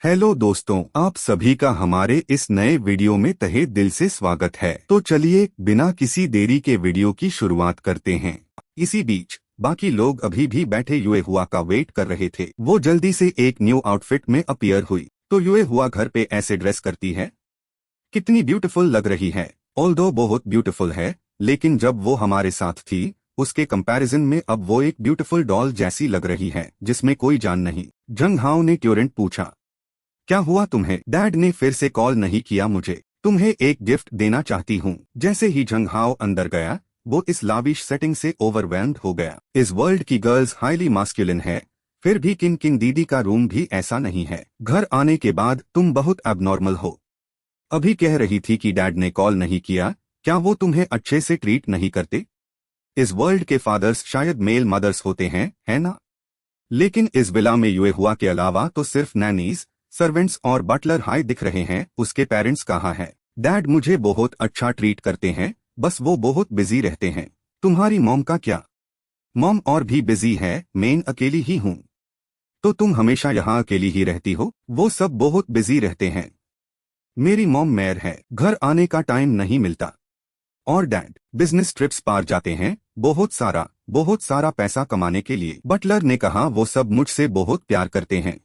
Hello दोस्तों, आप सभी का हमारे इस नए वीडियो में तहे दिल से स्वागत है। तो चलिए बिना किसी देरी के वीडियो की शुरुआत करते हैं। इसी बीच बाकी लोग अभी भी बैठे युए हुआ का वेट कर रहे थे। वो जल्दी से एक न्यू आउटफिट में अपीयर हुई। तो युए हुआ घर पे ऐसे ड्रेस करती है, कितनी ब्यूटीफुल लग रही है। ऑल्दो बहुत ब्यूटीफुल है, लेकिन जब वो हमारे साथ थी उसके कंपैरिजन में अब वो एक ब्यूटीफुल डॉल जैसी लग रही है जिसमें कोई जान नहीं। जंग हाओ ने ट्यूरेंट पूछा, क्या हुआ तुम्हें? डैड ने फिर से कॉल नहीं किया मुझे। तुम्हें एक गिफ्ट देना चाहती हूँ। जैसे ही जंग हाओ अंदर गया वो इस लाविश सेटिंग से ओवरवेल्म्ड हो गया। इस वर्ल्ड की गर्ल्स हाईली मास्कुलिन है, फिर भी किन किन दीदी का रूम भी ऐसा नहीं है। घर आने के बाद तुम बहुत एबनॉर्मल हो। अभी कह रही थी कि डैड ने कॉल नहीं किया, क्या वो तुम्हें अच्छे से ट्रीट नहीं करते? इस वर्ल्ड के फादर्स शायद मेल मदर्स होते हैं, है ना? लेकिन इस विला में युए हुआ के अलावा तो सिर्फ नैनीज, सर्वेंट्स और बटलर हाई दिख रहे हैं। उसके पेरेंट्स कहाँ हैं? डैड मुझे बहुत अच्छा ट्रीट करते हैं, बस वो बहुत बिजी रहते हैं। तुम्हारी मॉम का क्या? मॉम और भी बिजी है, मैं अकेली ही हूँ। तो तुम हमेशा यहाँ अकेली ही रहती हो? वो सब बहुत बिजी रहते हैं। मेरी मॉम मेयर है, घर आने का टाइम नहीं मिलता। और डैड बिजनेस ट्रिप्स पार जाते हैं, बहुत सारा पैसा कमाने के लिए। बटलर ने कहा, वो सब मुझसे बहुत प्यार करते हैं।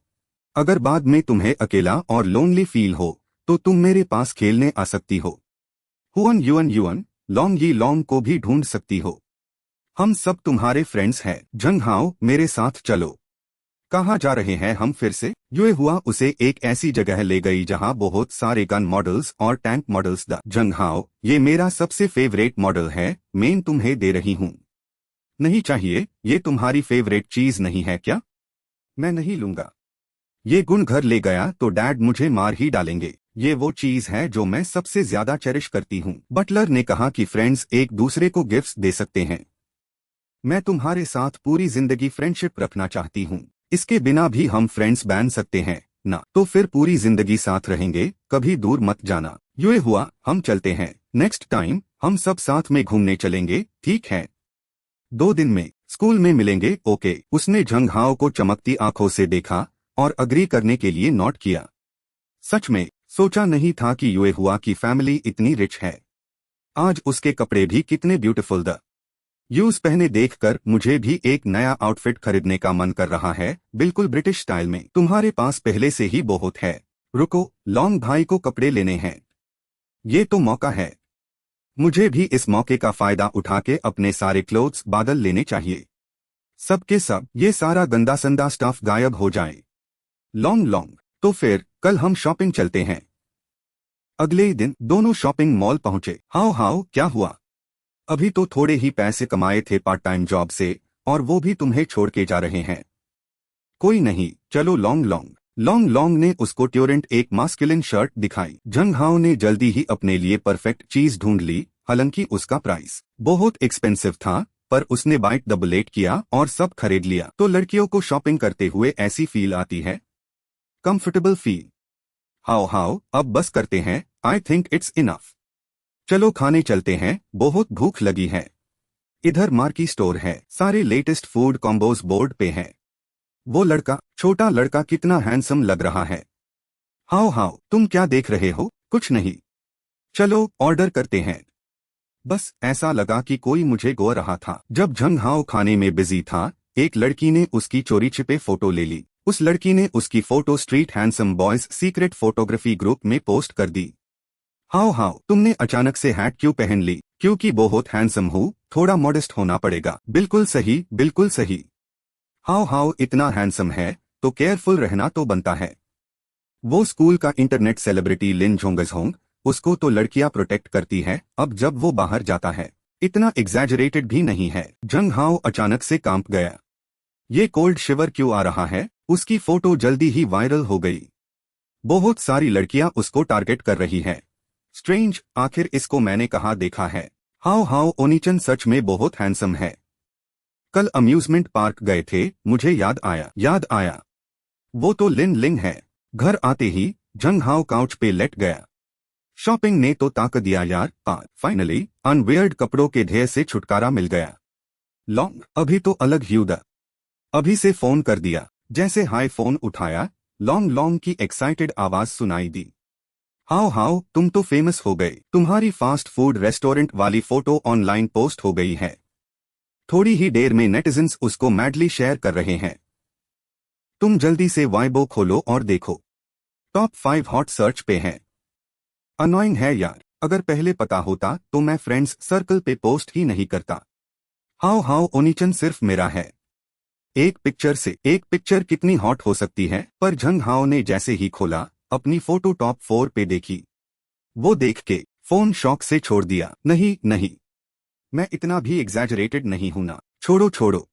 अगर बाद में तुम्हें अकेला और लोनली फील हो तो तुम मेरे पास खेलने आ सकती हो। हुअन युअन युअन लॉन्ग यी लॉन्ग को भी ढूंढ सकती हो। हम सब तुम्हारे फ्रेंड्स हैं। जंग हाओ, मेरे साथ चलो। कहाँ जा रहे हैं हम फिर से? युए हुआ उसे एक ऐसी जगह ले गई जहाँ बहुत सारे गन मॉडल्स और टैंक मॉडल्स द जंग हाओ, ये मेरा सबसे फेवरेट मॉडल है, मैं तुम्हें दे रही हूँ। नहीं चाहिए, ये तुम्हारी फेवरेट चीज नहीं है क्या? मैं नहीं लूंगा। ये गुण घर ले गया तो डैड मुझे मार ही डालेंगे। ये वो चीज है जो मैं सबसे ज्यादा चेरिश करती हूँ। बटलर ने कहा कि फ्रेंड्स एक दूसरे को गिफ्ट्स दे सकते हैं। मैं तुम्हारे साथ पूरी जिंदगी फ्रेंडशिप रखना चाहती हूँ। इसके बिना भी हम फ्रेंड्स बन सकते हैं ना? तो फिर पूरी जिंदगी साथ रहेंगे, कभी दूर मत जाना। ये हुआ, हम चलते हैं। नेक्स्ट टाइम हम सब साथ में घूमने चलेंगे, ठीक है? 2 दिन में स्कूल में मिलेंगे, ओके। उसने जंग हाओ को चमकती आंखों से देखा और अग्री करने के लिए नोट किया। सच में सोचा नहीं था कि युए हुआ की फैमिली इतनी रिच है। आज उसके कपड़े भी कितने ब्यूटीफुल द यूज पहने देखकर मुझे भी एक नया आउटफिट खरीदने का मन कर रहा है, बिल्कुल ब्रिटिश स्टाइल में। तुम्हारे पास पहले से ही बहुत है। रुको, लॉन्ग भाई को कपड़े लेने हैं। ये तो मौका है, मुझे भी इस मौके का फायदा उठा के अपने सारे क्लोथ्स बादल लेने चाहिए। सब के सब ये सारा गंदा संदा स्टफ गायब हो जाए। लॉन्ग लॉन्ग, तो फिर कल हम शॉपिंग चलते हैं। अगले ही दिन दोनों शॉपिंग मॉल पहुंचे। हाउ हाउ, क्या हुआ? अभी तो थोड़े ही पैसे कमाए थे पार्ट टाइम जॉब से, और वो भी तुम्हें छोड़ के जा रहे हैं। कोई नहीं, चलो लॉन्ग लॉन्ग। लॉन्ग लॉन्ग ने उसको ट्यूरेंट एक मास्कुलिन शर्ट दिखाई। जंग हाओ ने जल्दी ही अपने लिए परफेक्ट चीज ढूंढ ली, हालांकि उसका प्राइस बहुत एक्सपेंसिव था, पर उसने बाइट द बुलेट किया और सब खरीद लिया। तो लड़कियों को शॉपिंग करते हुए ऐसी फील आती है, कंफर्टेबल फील। हाओ हाओ, अब बस करते हैं, आई थिंक इट्स इनफ। चलो खाने चलते हैं, बहुत भूख लगी है। इधर मार्की स्टोर है, सारे लेटेस्ट फूड कॉम्बोज बोर्ड पे हैं। वो लड़का, छोटा लड़का कितना हैंडसम लग रहा है। हाओ हाओ, तुम क्या देख रहे हो? कुछ नहीं। चलो ऑर्डर करते हैं। बस ऐसा लगा कि कोई मुझे गो रहा था। जब जंग हाओ खाने में बिजी था, एक लड़की ने उसकी चोरी छिपे फोटो ले ली। उस लड़की ने उसकी photo street handsome boys secret photography group में पोस्ट कर दी। हाओ हाओ, तुमने अचानक से हैट क्यों पहन ली? क्योंकि बहुत हैंडसम हूँ, थोड़ा मॉडेस्ट होना पड़ेगा। बिल्कुल सही, बिल्कुल सही। हाओ हाओ इतना हैंडसम है तो केयरफुल रहना तो बनता है। वो स्कूल का इंटरनेट सेलिब्रिटी लिन जोंगजहोंग, उसको तो लड़कियां प्रोटेक्ट करती है। अब जब वो बाहर जाता है, इतना एग्जैजरेटेड भी नहीं है। जंग हाओ अचानक से कांप गया। ये कोल्ड शिवर क्यों आ रहा है? उसकी फोटो जल्दी ही वायरल हो गई। बहुत सारी लड़कियां उसको टारगेट कर रही है। स्ट्रेंज, आखिर इसको मैंने कहाँ देखा है? हाओ हाओ ओनीचन सच में बहुत हैंडसम है। कल अम्यूजमेंट पार्क गए थे, मुझे याद आया। वो तो लिन लिंग है। घर आते ही जंग हाओ काउच पे लेट गया। शॉपिंग ने तो ताक दिया यार। फाइनली अनवियर्ड कपड़ों के ढेर से छुटकारा मिल गया। लॉन्ग, अभी तो अलग ह्यू द अभी से फोन कर दिया। जैसे हाई फोन उठाया, लॉन्ग लॉन्ग की एक्साइटेड आवाज सुनाई दी। हाउ हाउ, तुम तो फेमस हो गए। तुम्हारी फास्ट फूड रेस्टोरेंट वाली फोटो ऑनलाइन पोस्ट हो गई है। थोड़ी ही देर में नेटिजन्स उसको मैडली शेयर कर रहे हैं। तुम जल्दी से वाइबो खोलो और देखो, टॉप 5 हॉट सर्च पे है। अनोइंग है यार, अगर पहले पता होता तो मैं फ्रेंड्स सर्कल पे पोस्ट ही नहीं करता। हाउ हाउ ओनीचन सिर्फ मेरा है। एक पिक्चर कितनी हॉट हो सकती है। पर झंग हाओ ने जैसे ही खोला, अपनी फोटो टॉप 4 पे देखी। वो देख के फोन शॉक से छोड़ दिया। नहीं नहीं, मैं इतना भी एग्जैजरेटेड नहीं हूं ना। छोड़ो छोड़ो,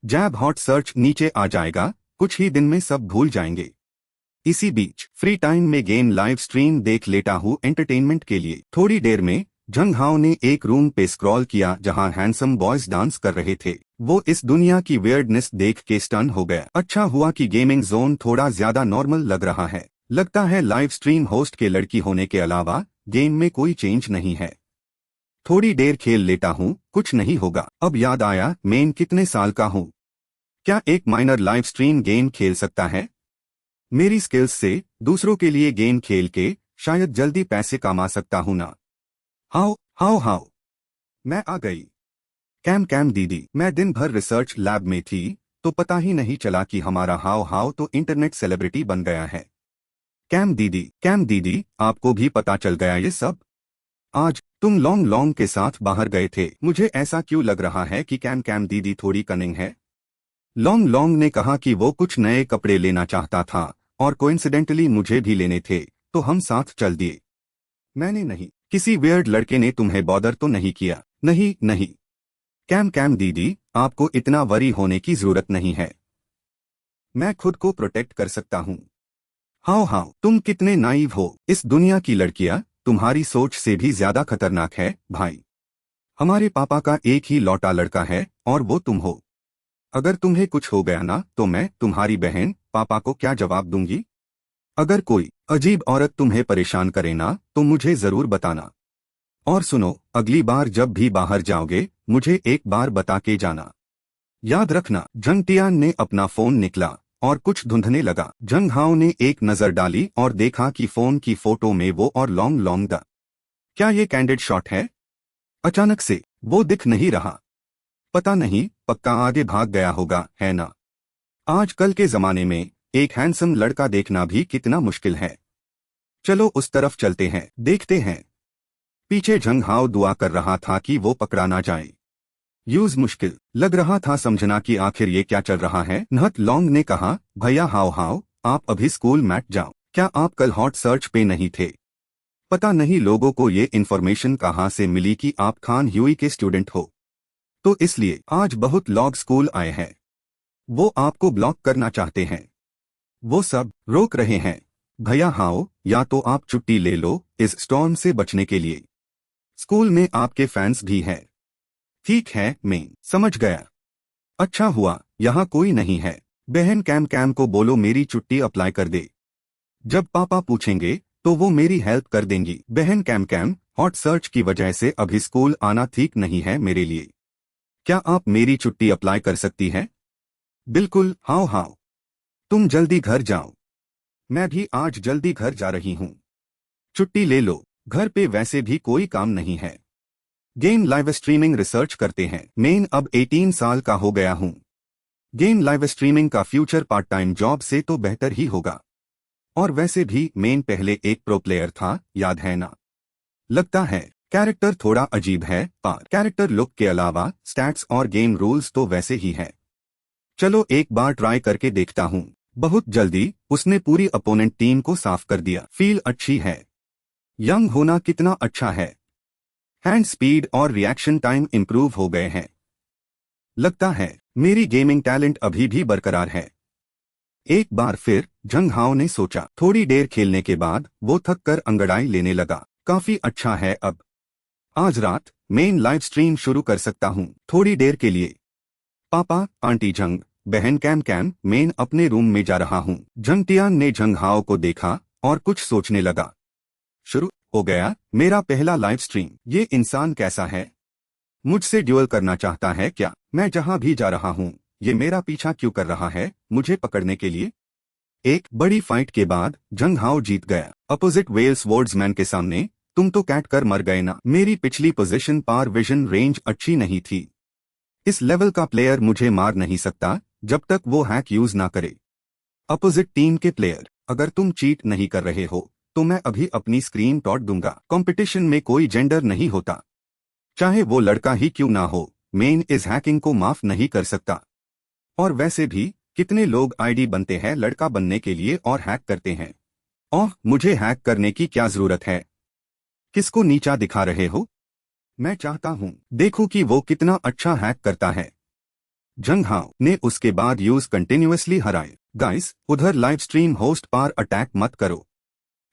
जैब हॉट सर्च नीचे आ जाएगा, कुछ ही दिन में सब भूल जाएंगे। इसी बीच फ्री टाइम में गेम लाइव स्ट्रीम देख लेता हूँ एंटरटेनमेंट के लिए। थोड़ी देर में झंग हाओ ने एक रूम पे स्क्रॉल किया जहां हैंडसम बॉयज डांस कर रहे थे। वो इस दुनिया की वियर्डनेस देख के स्टन हो गया। अच्छा हुआ कि गेमिंग जोन थोड़ा ज्यादा नॉर्मल लग रहा है। लगता है लाइव स्ट्रीम होस्ट के लड़की होने के अलावा गेम में कोई चेंज नहीं है। थोड़ी देर खेल लेता हूँ, कुछ नहीं होगा। अब याद आया, मेन कितने साल का हूँ। क्या एक माइनर लाइव स्ट्रीम गेम खेल सकता है? मेरी स्किल्स से दूसरों के लिए गेम खेल के शायद जल्दी पैसे कमा सकता हूं ना। हाउ हाउ हाउ, मैं आ गई। कैम दीदी, मैं दिन भर रिसर्च लैब में थी तो पता ही नहीं चला कि हमारा हाउ हाउ तो इंटरनेट सेलिब्रिटी बन गया है। कैम दीदी, आपको भी पता चल गया ये सब? आज तुम लॉन्ग लॉन्ग के साथ बाहर गए थे। मुझे ऐसा क्यों लग रहा है कि कैम दीदी थोड़ी कनिंग है। लॉन्ग लॉन्ग ने कहा कि वो कुछ नए कपड़े लेना चाहता था और कोइंसिडेंटली मुझे भी लेने थे, तो हम साथ चल दिए। मैंने नहीं, किसी वियर्ड लड़के ने तुम्हें बॉदर तो नहीं किया? नहीं नहीं, कैम दीदी, आपको इतना वरी होने की जरूरत नहीं है। मैं खुद को प्रोटेक्ट कर सकता हूँ। हाउ हाउ, तुम कितने नाइव हो। इस दुनिया की लड़कियां तुम्हारी सोच से भी ज्यादा खतरनाक है भाई। हमारे पापा का एक ही लौटा लड़का है और वो तुम हो। अगर तुम्हें कुछ हो गया ना तो मैं, तुम्हारी बहन, पापा को क्या जवाब दूंगी? अगर कोई अजीब औरत तुम्हें परेशान करे ना तो मुझे जरूर बताना। और सुनो, अगली बार जब भी बाहर जाओगे मुझे एक बार बता के जाना। याद रखना। जंग टियान ने अपना फोन निकला और कुछ ढूंढने लगा। जंग हाओ ने एक नजर डाली और देखा कि फोन की फोटो में वो और लॉन्ग लॉन्ग द। क्या ये कैंडिड शॉट है? अचानक से वो दिख नहीं रहा। पता नहीं, पक्का आगे भाग गया होगा, है ना? आजकल के जमाने में एक हैंडसम लड़का देखना भी कितना मुश्किल है। चलो उस तरफ चलते हैं, देखते हैं। पीछे झंग हाओ दुआ कर रहा था कि वो पकड़ा ना जाए। यूज मुश्किल लग रहा था समझना कि आखिर ये क्या चल रहा है। नहत लॉन्ग ने कहा, भैया हाओ हाओ, आप अभी स्कूल मैट जाओ। क्या आप कल हॉट सर्च पे नहीं थे? पता नहीं लोगों को ये इन्फॉर्मेशन कहाँ से मिली कि आप खान ह्यूई के स्टूडेंट हो, तो इसलिए आज बहुत लोग स्कूल आए हैं। वो आपको ब्लॉक करना चाहते हैं। वो सब रोक रहे हैं। भैया हाओ, या तो आप छुट्टी ले लो इस स्टॉर्म से बचने के लिए। स्कूल में आपके फैंस भी हैं। ठीक है, मैं समझ गया। अच्छा हुआ यहाँ कोई नहीं है। बहन कैम को बोलो मेरी छुट्टी अप्लाई कर दे। जब पापा पूछेंगे तो वो मेरी हेल्प कर देंगी। बहन कैम, हॉट सर्च की वजह से अभी स्कूल आना ठीक नहीं है मेरे लिए। क्या आप मेरी छुट्टी अप्लाई कर सकती हैं? बिल्कुल। हाओ हाओ, तुम जल्दी घर जाओ। मैं भी आज जल्दी घर जा रही हूँ। छुट्टी ले लो, घर पे वैसे भी कोई काम नहीं है। गेम लाइव स्ट्रीमिंग रिसर्च करते हैं। मैं अब 18 साल का हो गया हूँ। गेम लाइव स्ट्रीमिंग का फ्यूचर पार्ट टाइम जॉब से तो बेहतर ही होगा। और वैसे भी मैं पहले एक प्रो प्लेयर था, याद है ना? लगता है कैरेक्टर थोड़ा अजीब है, पर कैरेक्टर लुक के अलावा स्टैट्स और गेम रूल्स तो वैसे ही है। चलो एक बार ट्राई करके देखता हूँ। बहुत जल्दी उसने पूरी अपोनेंट टीम को साफ कर दिया। फील अच्छी है। यंग होना कितना अच्छा है। हैंड स्पीड और रिएक्शन टाइम इंप्रूव हो गए हैं। लगता है मेरी गेमिंग टैलेंट अभी भी बरकरार है। एक बार फिर झंग हाओ ने सोचा। थोड़ी देर खेलने के बाद वो थक कर अंगड़ाई लेने लगा। काफी अच्छा है। अब आज रात मेन लाइव स्ट्रीम शुरू कर सकता हूँ थोड़ी देर के लिए। पापा, आंटी झंग, बहन कैम, मैं अपने रूम में जा रहा हूँ। झंग टियान ने झंग हाओ को देखा और कुछ सोचने लगा। शुरू हो गया मेरा पहला लाइव स्ट्रीम। ये इंसान कैसा है? मुझसे ड्यूल करना चाहता है क्या? मैं जहाँ भी जा रहा हूँ ये मेरा पीछा क्यों कर रहा है, मुझे पकड़ने के लिए? एक बड़ी फाइट के बाद जंग हाओ जीत गया अपोजिट वेल्स वॉर्ड्समैन के सामने। तुम तो कैट कर मर गए ना। मेरी पिछली पोजीशन पार विजन रेंज अच्छी नहीं थी। इस लेवल का प्लेयर मुझे मार नहीं सकता जब तक वो हैक यूज ना करे। अपोजिट टीम के प्लेयर, अगर तुम चीट नहीं कर रहे हो तो मैं अभी अपनी स्क्रीन टॉट दूंगा। कंपटीशन में कोई जेंडर नहीं होता, चाहे वो लड़का ही क्यों ना हो। मेन इस हैकिंग को माफ नहीं कर सकता। और वैसे भी कितने लोग आईडी बनते हैं लड़का बनने के लिए और हैक करते हैं। ओह, मुझे हैक करने की क्या जरूरत है? किसको नीचा दिखा रहे हो? मैं चाहता हूं देखो कि वो कितना अच्छा हैक करता है। जंग हाओ ने उसके बाद यूज कंटिन्यूअसली हराए। गाइस, उधर लाइव स्ट्रीम होस्ट पर अटैक मत करो।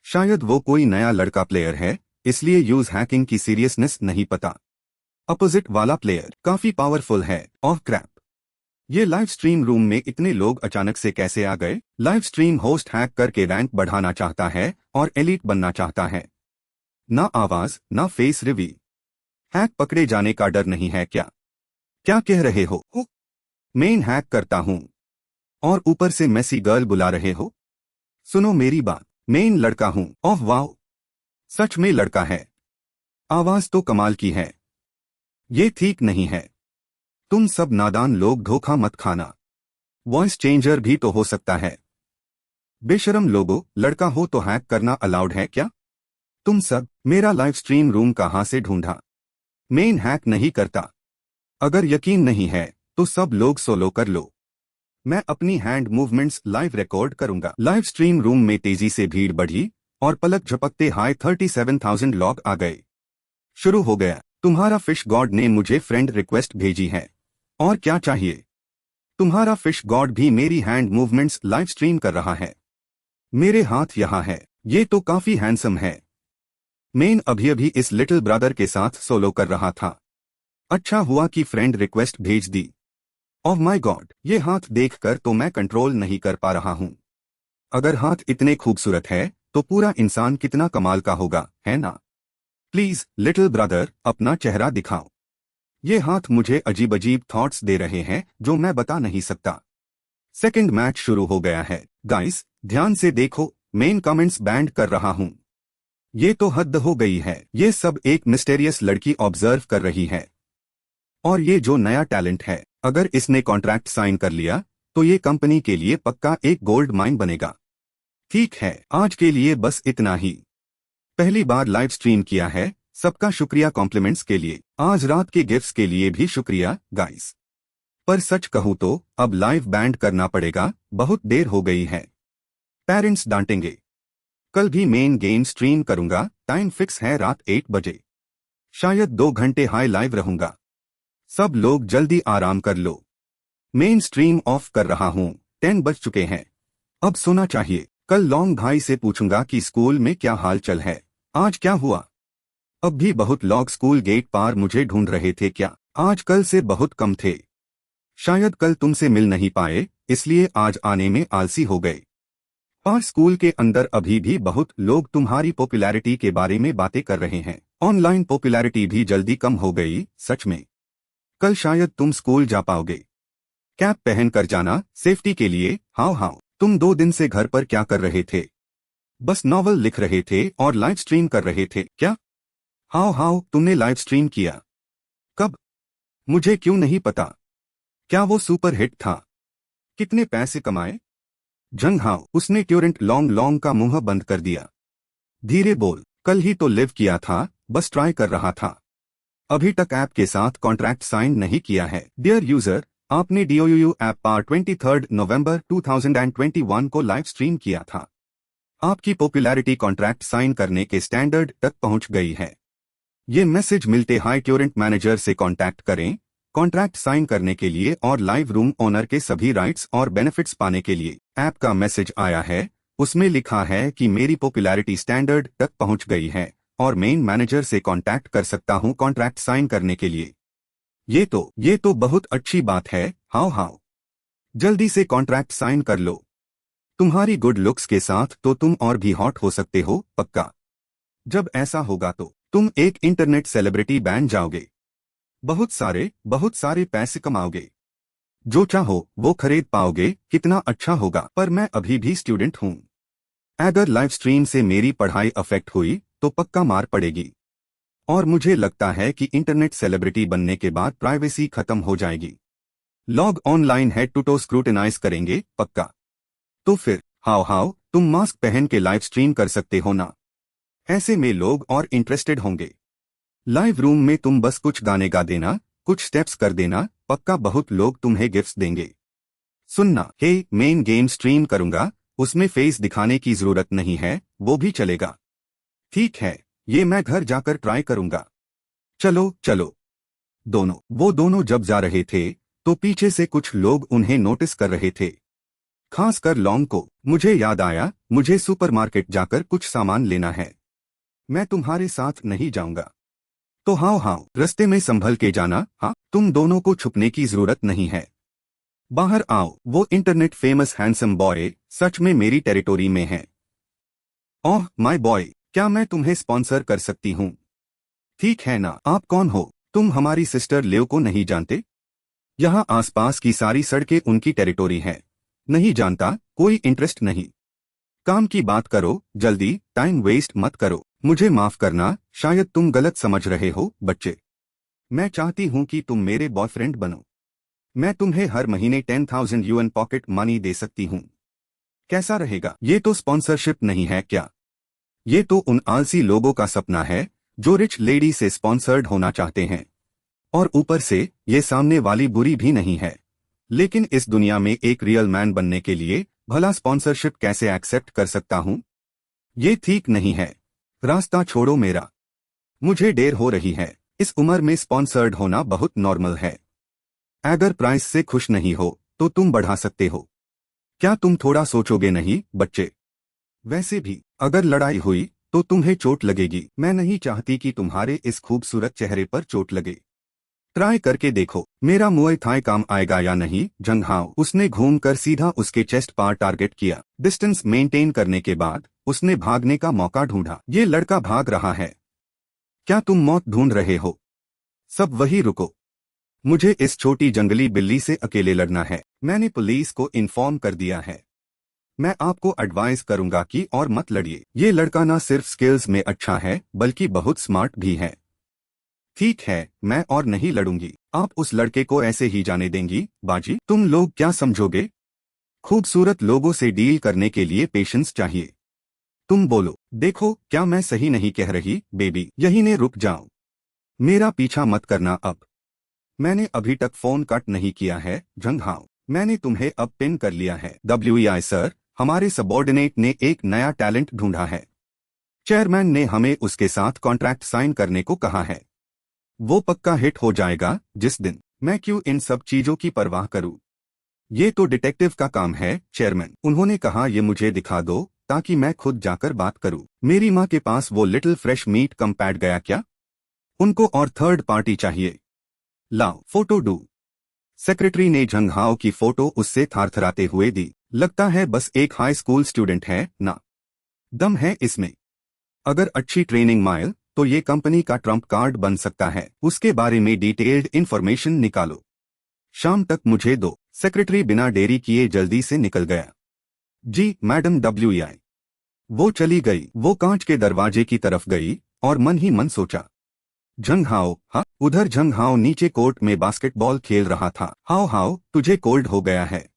शायद वो कोई नया लड़का प्लेयर है, इसलिए यूज हैकिंग की सीरियसनेस नहीं पता। अपोजिट वाला प्लेयर काफी पावरफुल है। ओह क्रैप, ये लाइव स्ट्रीम रूम में इतने लोग अचानक से कैसे आ गए? लाइव स्ट्रीम होस्ट हैक करके रैंक बढ़ाना चाहता है और एलीट बनना चाहता है। ना आवाज ना फेस रिवी। हैक पकड़े जाने का डर नहीं है क्या? क्या कह रहे हो? मेन हैक करता हूं और ऊपर से मेसी गर्ल बुला रहे हो? सुनो मेरी बात, मेन लड़का हूं। ओह वाओ, सच में लड़का है। आवाज तो कमाल की है। ये ठीक नहीं है। तुम सब नादान लोग धोखा मत खाना। वॉइस चेंजर भी तो हो सकता है। बेशरम लोगो, लड़का हो तो हैक करना अलाउड है क्या? तुम सब मेरा लाइव स्ट्रीम रूम कहां से ढूंढा? मेन हैक नहीं करता। अगर यकीन नहीं है तो सब लोग सोलो कर लो। मैं अपनी हैंड मूवमेंट्स लाइव रिकॉर्ड करूंगा। लाइव स्ट्रीम रूम में तेजी से भीड़ बढ़ी और पलक झपकते हाई 37,000 लॉग आ गए। शुरू हो गया। तुम्हारा फिश गॉड ने मुझे फ्रेंड रिक्वेस्ट भेजी है। और क्या चाहिए? तुम्हारा फिश गॉड भी मेरी हैंड मूवमेंट्स लाइव स्ट्रीम कर रहा है। मेरे हाथ यहाँ है। ये तो काफी हैंडसम है। मेन अभी अभी इस लिटिल ब्रदर के साथ सोलो कर रहा था। अच्छा हुआ कि फ्रेंड रिक्वेस्ट भेज दी। ओह माय गॉड, ये हाथ देखकर तो मैं कंट्रोल नहीं कर पा रहा हूँ। अगर हाथ इतने खूबसूरत है तो पूरा इंसान कितना कमाल का होगा, है ना? प्लीज लिटिल ब्रदर, अपना चेहरा दिखाओ। ये हाथ मुझे अजीब अजीब थॉट्स दे रहे हैं जो मैं बता नहीं सकता। सेकंड मैच शुरू हो गया है। गाइस, ध्यान से देखो, मेन कमेंट्स बैंड कर रहा हूँ। ये तो हद हो गई है। ये सब एक मिस्टेरियस लड़की ऑब्जर्व कर रही है। और ये जो नया टैलेंट है, अगर इसने कॉन्ट्रैक्ट साइन कर लिया तो ये कंपनी के लिए पक्का एक गोल्ड माइन बनेगा। ठीक है, आज के लिए बस इतना ही। पहली बार लाइव स्ट्रीम किया है। सबका शुक्रिया कॉम्प्लीमेंट्स के लिए। आज रात के गिफ्ट्स के लिए भी शुक्रिया गाइस। पर सच कहूँ तो अब लाइव बैंड करना पड़ेगा, बहुत देर हो गई है। पेरेंट्स डांटेंगे। कल भी मेन गेम स्ट्रीम करूंगा। टाइम फिक्स है रात 8 बजे। शायद 2 घंटे हाई लाइव रहूंगा। सब लोग जल्दी आराम कर लो। मेन स्ट्रीम ऑफ कर रहा हूँ। 10 बज चुके हैं। अब सोना चाहिए। कल लॉन्ग भाई से पूछूंगा कि स्कूल में क्या हाल चल है, आज क्या हुआ। अब भी बहुत लोग स्कूल गेट पार मुझे ढूंढ रहे थे क्या? आज कल से बहुत कम थे। शायद कल तुमसे मिल नहीं पाए, इसलिए आज आने में आलसी हो गए। और स्कूल के अंदर अभी भी बहुत लोग तुम्हारी पॉपुलैरिटी के बारे में बातें कर रहे हैं। ऑनलाइन पॉपुलैरिटी भी जल्दी कम हो गई, सच में। कल शायद तुम स्कूल जा पाओगे। कैप पहन कर जाना, सेफ्टी के लिए। हाउ हाउ, तुम 2 दिन से घर पर क्या कर रहे थे? बस नॉवल लिख रहे थे और लाइव स्ट्रीम कर रहे थे क्या? हाउ हाउ, तुमने लाइव स्ट्रीम किया? कब? मुझे क्यों नहीं पता? क्या वो सुपर हिट था? कितने पैसे कमाए? जंग हाउ, उसने ट्यूरेंट लॉन्ग लॉन्ग का मुंह बंद कर दिया। धीरे बोल, कल ही तो लिव किया था, बस ट्राई कर रहा था। अभी तक ऐप के साथ कॉन्ट्रैक्ट साइन नहीं किया है। डियर यूजर, आपने DOUU ऐप पर 23 नवंबर 2021 को लाइव स्ट्रीम किया था। आपकी पॉपुलैरिटी कॉन्ट्रैक्ट साइन करने के स्टैंडर्ड तक पहुंच गई है। ये मैसेज मिलते हाई ट्यूरेंट मैनेजर से कांटेक्ट करें कॉन्ट्रैक्ट साइन करने के लिए और लाइव रूम ओनर के सभी राइट्स और बेनिफिट्स पाने के लिए। ऐप का मैसेज आया है, उसमें लिखा है कि मेरी पॉपुलैरिटी स्टैंडर्ड तक पहुंच गई है और मेन मैनेजर से कांटेक्ट कर सकता हूं कॉन्ट्रैक्ट साइन करने के लिए। ये तो बहुत अच्छी बात है। हाउ हाउ, जल्दी से कॉन्ट्रैक्ट साइन कर लो। तुम्हारी गुड लुक्स के साथ तो तुम और भी हॉट हो सकते हो, पक्का। जब ऐसा होगा तो तुम एक इंटरनेट सेलिब्रिटी बन जाओगे। बहुत सारे पैसे कमाओगे। जो चाहो वो खरीद पाओगे, कितना अच्छा होगा। पर मैं अभी भी स्टूडेंट हूँ। अगर लाइव स्ट्रीम से मेरी पढ़ाई अफेक्ट हुई तो पक्का मार पड़ेगी। और मुझे लगता है कि इंटरनेट सेलिब्रिटी बनने के बाद प्राइवेसी खत्म हो जाएगी। लोग online head to toe scrutinise करेंगे पक्का। तो फिर हाउ हाउ तुम मास्क पहन के लाइव स्ट्रीम कर सकते हो ना। ऐसे में लोग और इंटरेस्टेड होंगे। लाइव रूम में तुम बस कुछ गाने गा देना, कुछ स्टेप्स कर देना, पक्का बहुत लोग तुम्हें गिफ्ट्स देंगे। सुनना, हे मेन गेम स्ट्रीम करूंगा, उसमें फेस दिखाने की जरूरत नहीं है, वो भी चलेगा। ठीक है, ये मैं घर जाकर ट्राई करूंगा। चलो चलो। वो दोनों जब जा रहे थे तो पीछे से कुछ लोग उन्हें नोटिस कर रहे थे, खासकर लॉन्ग को। मुझे याद आया, मुझे सुपरमार्केट जाकर कुछ सामान लेना है, मैं तुम्हारे साथ नहीं जाऊंगा। तो हाँ हाँ, रास्ते में संभल के जाना। हाँ, तुम दोनों को छुपने की जरूरत नहीं है, बाहर आओ। वो इंटरनेट फेमस हैंडसम बॉय सच में मेरी टेरिटोरी में है। ओह माय बॉय, क्या मैं तुम्हें स्पॉन्सर कर सकती हूँ? ठीक है ना। आप कौन हो? तुम हमारी सिस्टर लेव को नहीं जानते? यहाँ आसपास की सारी सड़कें उनकी टेरिटोरी है। नहीं जानता? कोई इंटरेस्ट नहीं। काम की बात करो जल्दी, टाइम वेस्ट मत करो। मुझे माफ करना, शायद तुम गलत समझ रहे हो बच्चे। मैं चाहती हूँ कि तुम मेरे बॉयफ्रेंड बनो। मैं तुम्हें हर महीने 10,000 UN पॉकेट मनी दे सकती हूँ। कैसा रहेगा? ये तो स्पॉन्सरशिप नहीं है क्या? ये तो उन आलसी लोगों का सपना है जो रिच लेडी से स्पॉन्सर्ड होना चाहते हैं। और ऊपर से ये सामने वाली बुरी भी नहीं है। लेकिन इस दुनिया में एक रियल मैन बनने के लिए भला स्पॉन्सरशिप कैसे एक्सेप्ट कर सकता हूँ? ये ठीक नहीं है। रास्ता छोड़ो मेरा, मुझे देर हो रही है। इस उम्र में स्पॉन्सर्ड होना बहुत नॉर्मल है। अगर प्राइस से खुश नहीं हो तो तुम बढ़ा सकते हो। क्या तुम थोड़ा सोचोगे नहीं बच्चे? वैसे भी अगर लड़ाई हुई तो तुम्हें चोट लगेगी। मैं नहीं चाहती कि तुम्हारे इस खूबसूरत चेहरे पर चोट लगे। ट्राई करके देखो, मेरा मुए थाई काम आएगा या नहीं। जंग हाओ। उसने घूमकर सीधा उसके चेस्ट पार टारगेट किया। डिस्टेंस मेंटेन करने के बाद उसने भागने का मौका ढूंढा। ये लड़का भाग रहा है। क्या तुम मौत ढूंढ रहे हो? सब वही रुको, मुझे इस छोटी जंगली बिल्ली से अकेले लड़ना है। मैंने पुलिस को इन्फॉर्म कर दिया है। मैं आपको एडवाइस करूंगा कि और मत लड़िए। ये लड़का ना सिर्फ स्किल्स में अच्छा है बल्कि बहुत स्मार्ट भी है। ठीक है, मैं और नहीं लड़ूंगी। आप उस लड़के को ऐसे ही जाने देंगी बाजी? तुम लोग क्या समझोगे? खूबसूरत लोगों से डील करने के लिए पेशेंस चाहिए। तुम बोलो। देखो, क्या मैं सही नहीं कह रही बेबी? यही ने रुक जाओ, मेरा पीछा मत करना अब। मैंने अभी तक फोन कट नहीं किया है। जंग हाओ, मैंने तुम्हें अब पिन कर लिया है। WEI सर, हमारे सबॉर्डिनेट ने एक नया टैलेंट ढूंढा है। चेयरमैन ने हमें उसके साथ कॉन्ट्रैक्ट साइन करने को कहा है। वो पक्का हिट हो जाएगा जिस दिन। मैं क्यों इन सब चीजों की परवाह करूं? ये तो डिटेक्टिव का काम है चेयरमैन। उन्होंने कहा ये मुझे दिखा दो ताकि मैं खुद जाकर बात करूं। मेरी माँ के पास वो लिटिल फ्रेश मीट कम पैड गया क्या? उनको और थर्ड पार्टी चाहिए। लाओ फोटो डू। सेक्रेटरी ने झंगहाओ की फोटो उससे थारथराते हुए दी। लगता है बस एक हाई स्कूल स्टूडेंट है ना। दम है इसमें। अगर अच्छी ट्रेनिंग माइल तो ये कंपनी का ट्रम्प कार्ड बन सकता है। उसके बारे में डिटेल्ड इन्फॉर्मेशन निकालो, शाम तक मुझे दो। सेक्रेटरी बिना देरी किए जल्दी से निकल गया। जी मैडम WEI। वो चली गई। वो कांच के दरवाजे की तरफ गई और मन ही मन सोचा, झंगहाओ। हाँ, उधर झंगहाओ नीचे कोर्ट में बास्केटबॉल खेल रहा था। हाओ हाओ, तुझे कोल्ड हो गया है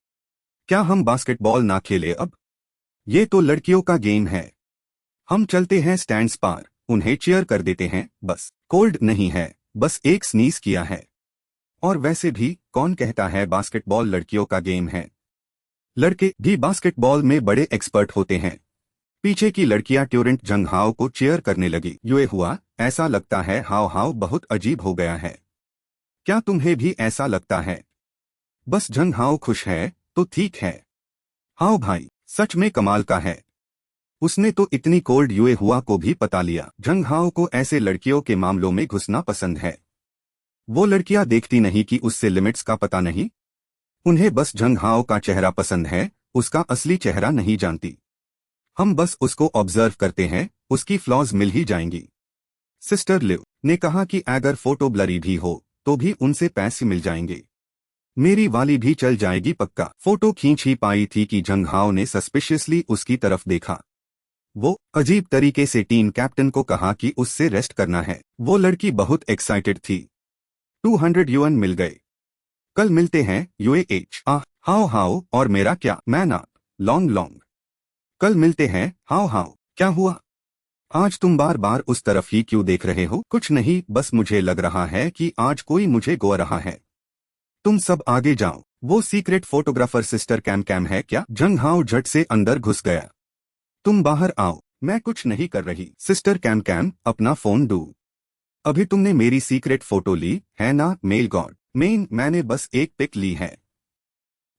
क्या? हम बास्केटबॉल ना खेले अब? ये तो लड़कियों का गेम है। हम चलते हैं स्टैंड्स पार, उन्हें चीयर कर देते हैं बस। कोल्ड नहीं है, बस एक स्नीज किया है। और वैसे भी कौन कहता है बास्केटबॉल लड़कियों का गेम है? लड़के भी बास्केटबॉल में बड़े एक्सपर्ट होते हैं। पीछे की लड़कियां ट्यूरेंट झंगहाओ को चीयर करने लगी। ये हुआ, ऐसा लगता है हाव हाव बहुत अजीब हो गया है। क्या तुम्हें भी ऐसा लगता है? बस झंगहाओ खुश है तो ठीक है। हाओ भाई, सच में कमाल का है। उसने तो इतनी कोल्ड युए हुआ को भी पता लिया। झंगहाओ को ऐसे लड़कियों के मामलों में घुसना पसंद है। वो लड़कियां देखती नहीं कि उससे लिमिट्स का पता नहीं। उन्हें बस झंगहाओ का चेहरा पसंद है, उसका असली चेहरा नहीं जानती। हम बस उसको ऑब्जर्व करते हैं, उसकी फ्लॉज मिल ही जाएंगी। सिस्टर लिव ने कहा कि अगर फोटो ब्लरी भी हो तो भी उनसे पैसे मिल जाएंगे। मेरी वाली भी चल जाएगी पक्का। फोटो खींच ही पाई थी कि जंगहाओ ने सस्पिशियसली उसकी तरफ देखा। वो अजीब तरीके से टीम कैप्टन को कहा कि उससे रेस्ट करना है। वो लड़की बहुत एक्साइटेड थी। 200 युएन मिल गए। कल मिलते हैं यूएएच। हाओ हाओ, और मेरा क्या? मैं ना लॉन्ग लॉन्ग। कल मिलते हैं। हाओ हाओ, क्या हुआ? आज तुम बार बार उस तरफ ही क्यों देख रहे हो? कुछ नहीं, बस मुझे लग रहा है कि आज कोई मुझे गो रहा है। तुम सब आगे जाओ। वो secret photographer sister cam cam है क्या? जंगहाओ झट से अंदर घुस गया। तुम बाहर आओ, मैं कुछ नहीं कर रही। सिस्टर कैम कैम, अपना फोन दो। अभी तुमने मेरी सीक्रेट फोटो ली है ना? मेल गॉड मैंने बस एक पिक ली है।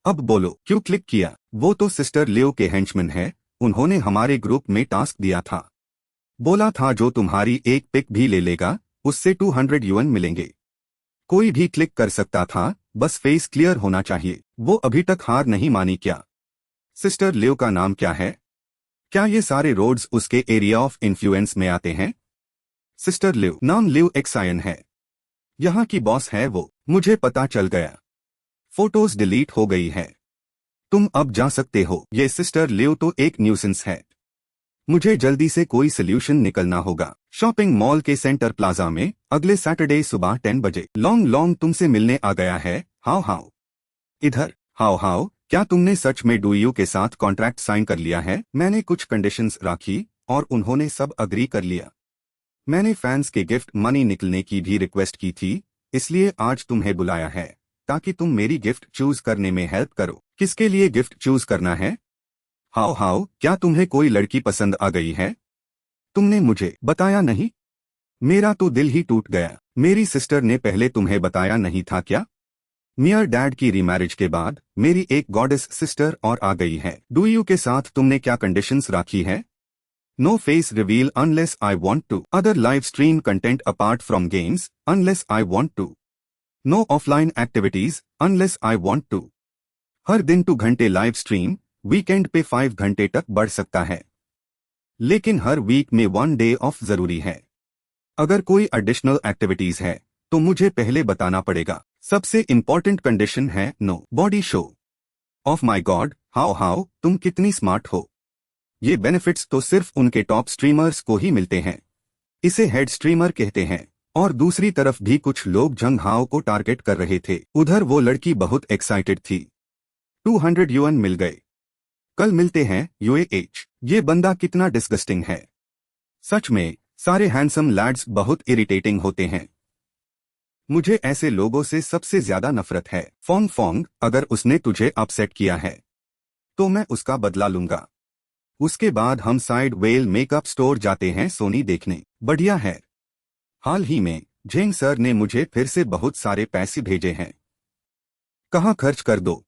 अब बोलो क्यों क्लिक किया? वो तो सिस्टर लियो के हेंचमैन है, उन्होंने हमारे ग्रुप में टास्क दिया था। बोला था जो तुम्हारी एक पिक भी ले लेगा उससे 200 युएन मिलेंगे। कोई भी क्लिक कर सकता था, बस फेस क्लियर होना चाहिए। वो अभी तक हार नहीं मानी क्या? सिस्टर लियो का नाम क्या है? क्या ये सारे रोड्स उसके एरिया ऑफ इन्फ्लुएंस में आते हैं? सिस्टर लियो, नाम लियो एक्सायन है। यहाँ की बॉस है वो, मुझे पता चल गया। फोटोज डिलीट हो गई है। तुम अब जा सकते हो। ये सिस्टर लियो तो एक न्यूसेंस है। मुझे जल्दी से कोई सोल्यूशन निकलना होगा। शॉपिंग मॉल के सेंटर प्लाजा में अगले सैटरडे सुबह 10 बजे। लॉन्ग लॉन्ग तुमसे मिलने आ गया है। हाओ हाओ, इधर। हाओ हाओ, क्या तुमने सच में डूयू के साथ कॉन्ट्रैक्ट साइन कर लिया है? मैंने कुछ कंडीशंस रखी और उन्होंने सब अग्री कर लिया। मैंने फैंस के गिफ्ट मनी निकलने की भी रिक्वेस्ट की थी, इसलिए आज तुम्हें बुलाया है ताकि तुम मेरी गिफ्ट चूज करने में हेल्प करो। किसके लिए गिफ्ट चूज करना है? हाओ हाओ, क्या तुम्हें कोई लड़की पसंद आ गई है? तुमने मुझे बताया नहीं? मेरा तो दिल ही टूट गया। मेरी सिस्टर ने पहले तुम्हें बताया नहीं था क्या? मियर डैड की रीमैरिज के बाद मेरी एक गॉडेस सिस्टर और आ गई है। डूयू के साथ तुमने क्या कंडीशंस रखी है? No face reveal unless I want to. Other live stream content apart from games unless I want to. No offline activities unless I want to. हर दिन 2 घंटे लाइव स्ट्रीम, वीकेंड पे 5 घंटे तक बढ़ सकता है, लेकिन हर वीक में 1 डे ऑफ जरूरी है। अगर कोई एडिशनल एक्टिविटीज है तो मुझे पहले बताना पड़ेगा। सबसे इंपॉर्टेंट कंडीशन है no body show. Oh my god, हाओ हाओ, तुम कितनी स्मार्ट हो। ये बेनिफिट्स तो सिर्फ उनके टॉप स्ट्रीमर्स को ही मिलते हैं। इसे हेड स्ट्रीमर कहते हैं। और दूसरी तरफ भी कुछ लोग जंगहाओ को टारगेट कर रहे थे। उधर वो लड़की बहुत एक्साइटेड थी। 200 युएन मिल गए। कल मिलते हैं यूएएच। ये बंदा कितना डिस्गस्टिंग है। सच में सारे हैंडसम लैड्स बहुत इरिटेटिंग होते हैं। मुझे ऐसे लोगों से सबसे ज्यादा नफरत है। फोंग फोंग, अगर उसने तुझे अपसेट किया है तो मैं उसका बदला लूंगा। उसके बाद हम साइड वेल मेकअप स्टोर जाते हैं सोनी देखने। बढ़िया है। हाल ही में जेंग सर ने मुझे फिर से बहुत सारे पैसे भेजे हैं। कहाँ खर्च कर दो?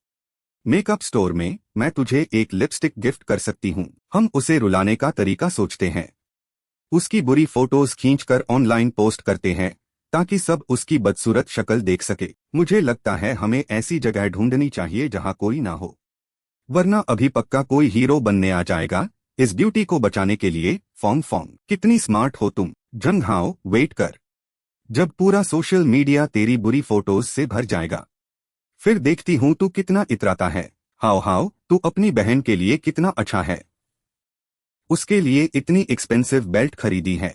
मेकअप स्टोर में। मैं तुझे एक लिपस्टिक गिफ्ट कर सकती हूँ। हम उसे रुलाने का तरीका सोचते हैं। उसकी बुरी फोटोज खींचकर ऑनलाइन पोस्ट करते हैं ताकि सब उसकी बदसूरत शक्ल देख सके। मुझे लगता है हमें ऐसी जगह ढूंढनी चाहिए जहाँ कोई ना हो, वरना अभी पक्का कोई हीरो बनने आ जाएगा इस ब्यूटी को बचाने के लिए। फोंग फोंग, कितनी स्मार्ट हो तुम। जंगहाओ, वेट कर। जब पूरा सोशल मीडिया तेरी बुरी फोटोज से भर जाएगा फिर देखती हूँ तू कितना इतराता है। हाओ हाओ, तू अपनी बहन के लिए कितना अच्छा है। उसके लिए इतनी एक्सपेंसिव बेल्ट खरीदी है।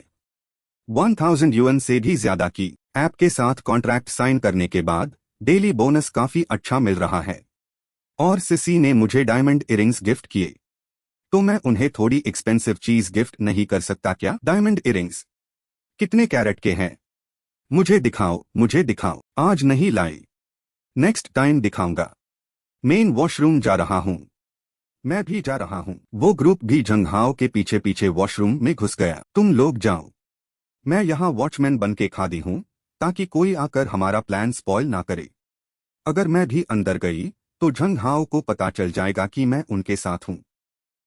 1000 युएन से भी ज्यादा की। ऐप के साथ कॉन्ट्रैक्ट साइन करने के बाद डेली बोनस काफी अच्छा मिल रहा है। और सिसी ने मुझे डायमंड इयरिंग्स गिफ्ट किए, तो मैं उन्हें थोड़ी एक्सपेंसिव चीज गिफ्ट नहीं कर सकता क्या? डायमंड इयरिंग्स कितने कैरेट के हैं? मुझे दिखाओ, मुझे दिखाओ। आज नहीं लाई, नेक्स्ट टाइम दिखाऊंगा। मेन वॉशरूम जा रहा हूँ। मैं भी जा रहा हूँ। वो ग्रुप भी जंगहाओ के पीछे पीछे वॉशरूम में घुस गया। तुम लोग जाओ, मैं यहाँ वॉचमैन बन के खादी हूँ ताकि कोई आकर हमारा प्लान स्पॉइल ना करे। अगर मैं भी अंदर गई तो जंगहाओ को पता चल जाएगा कि मैं उनके साथ हूँ।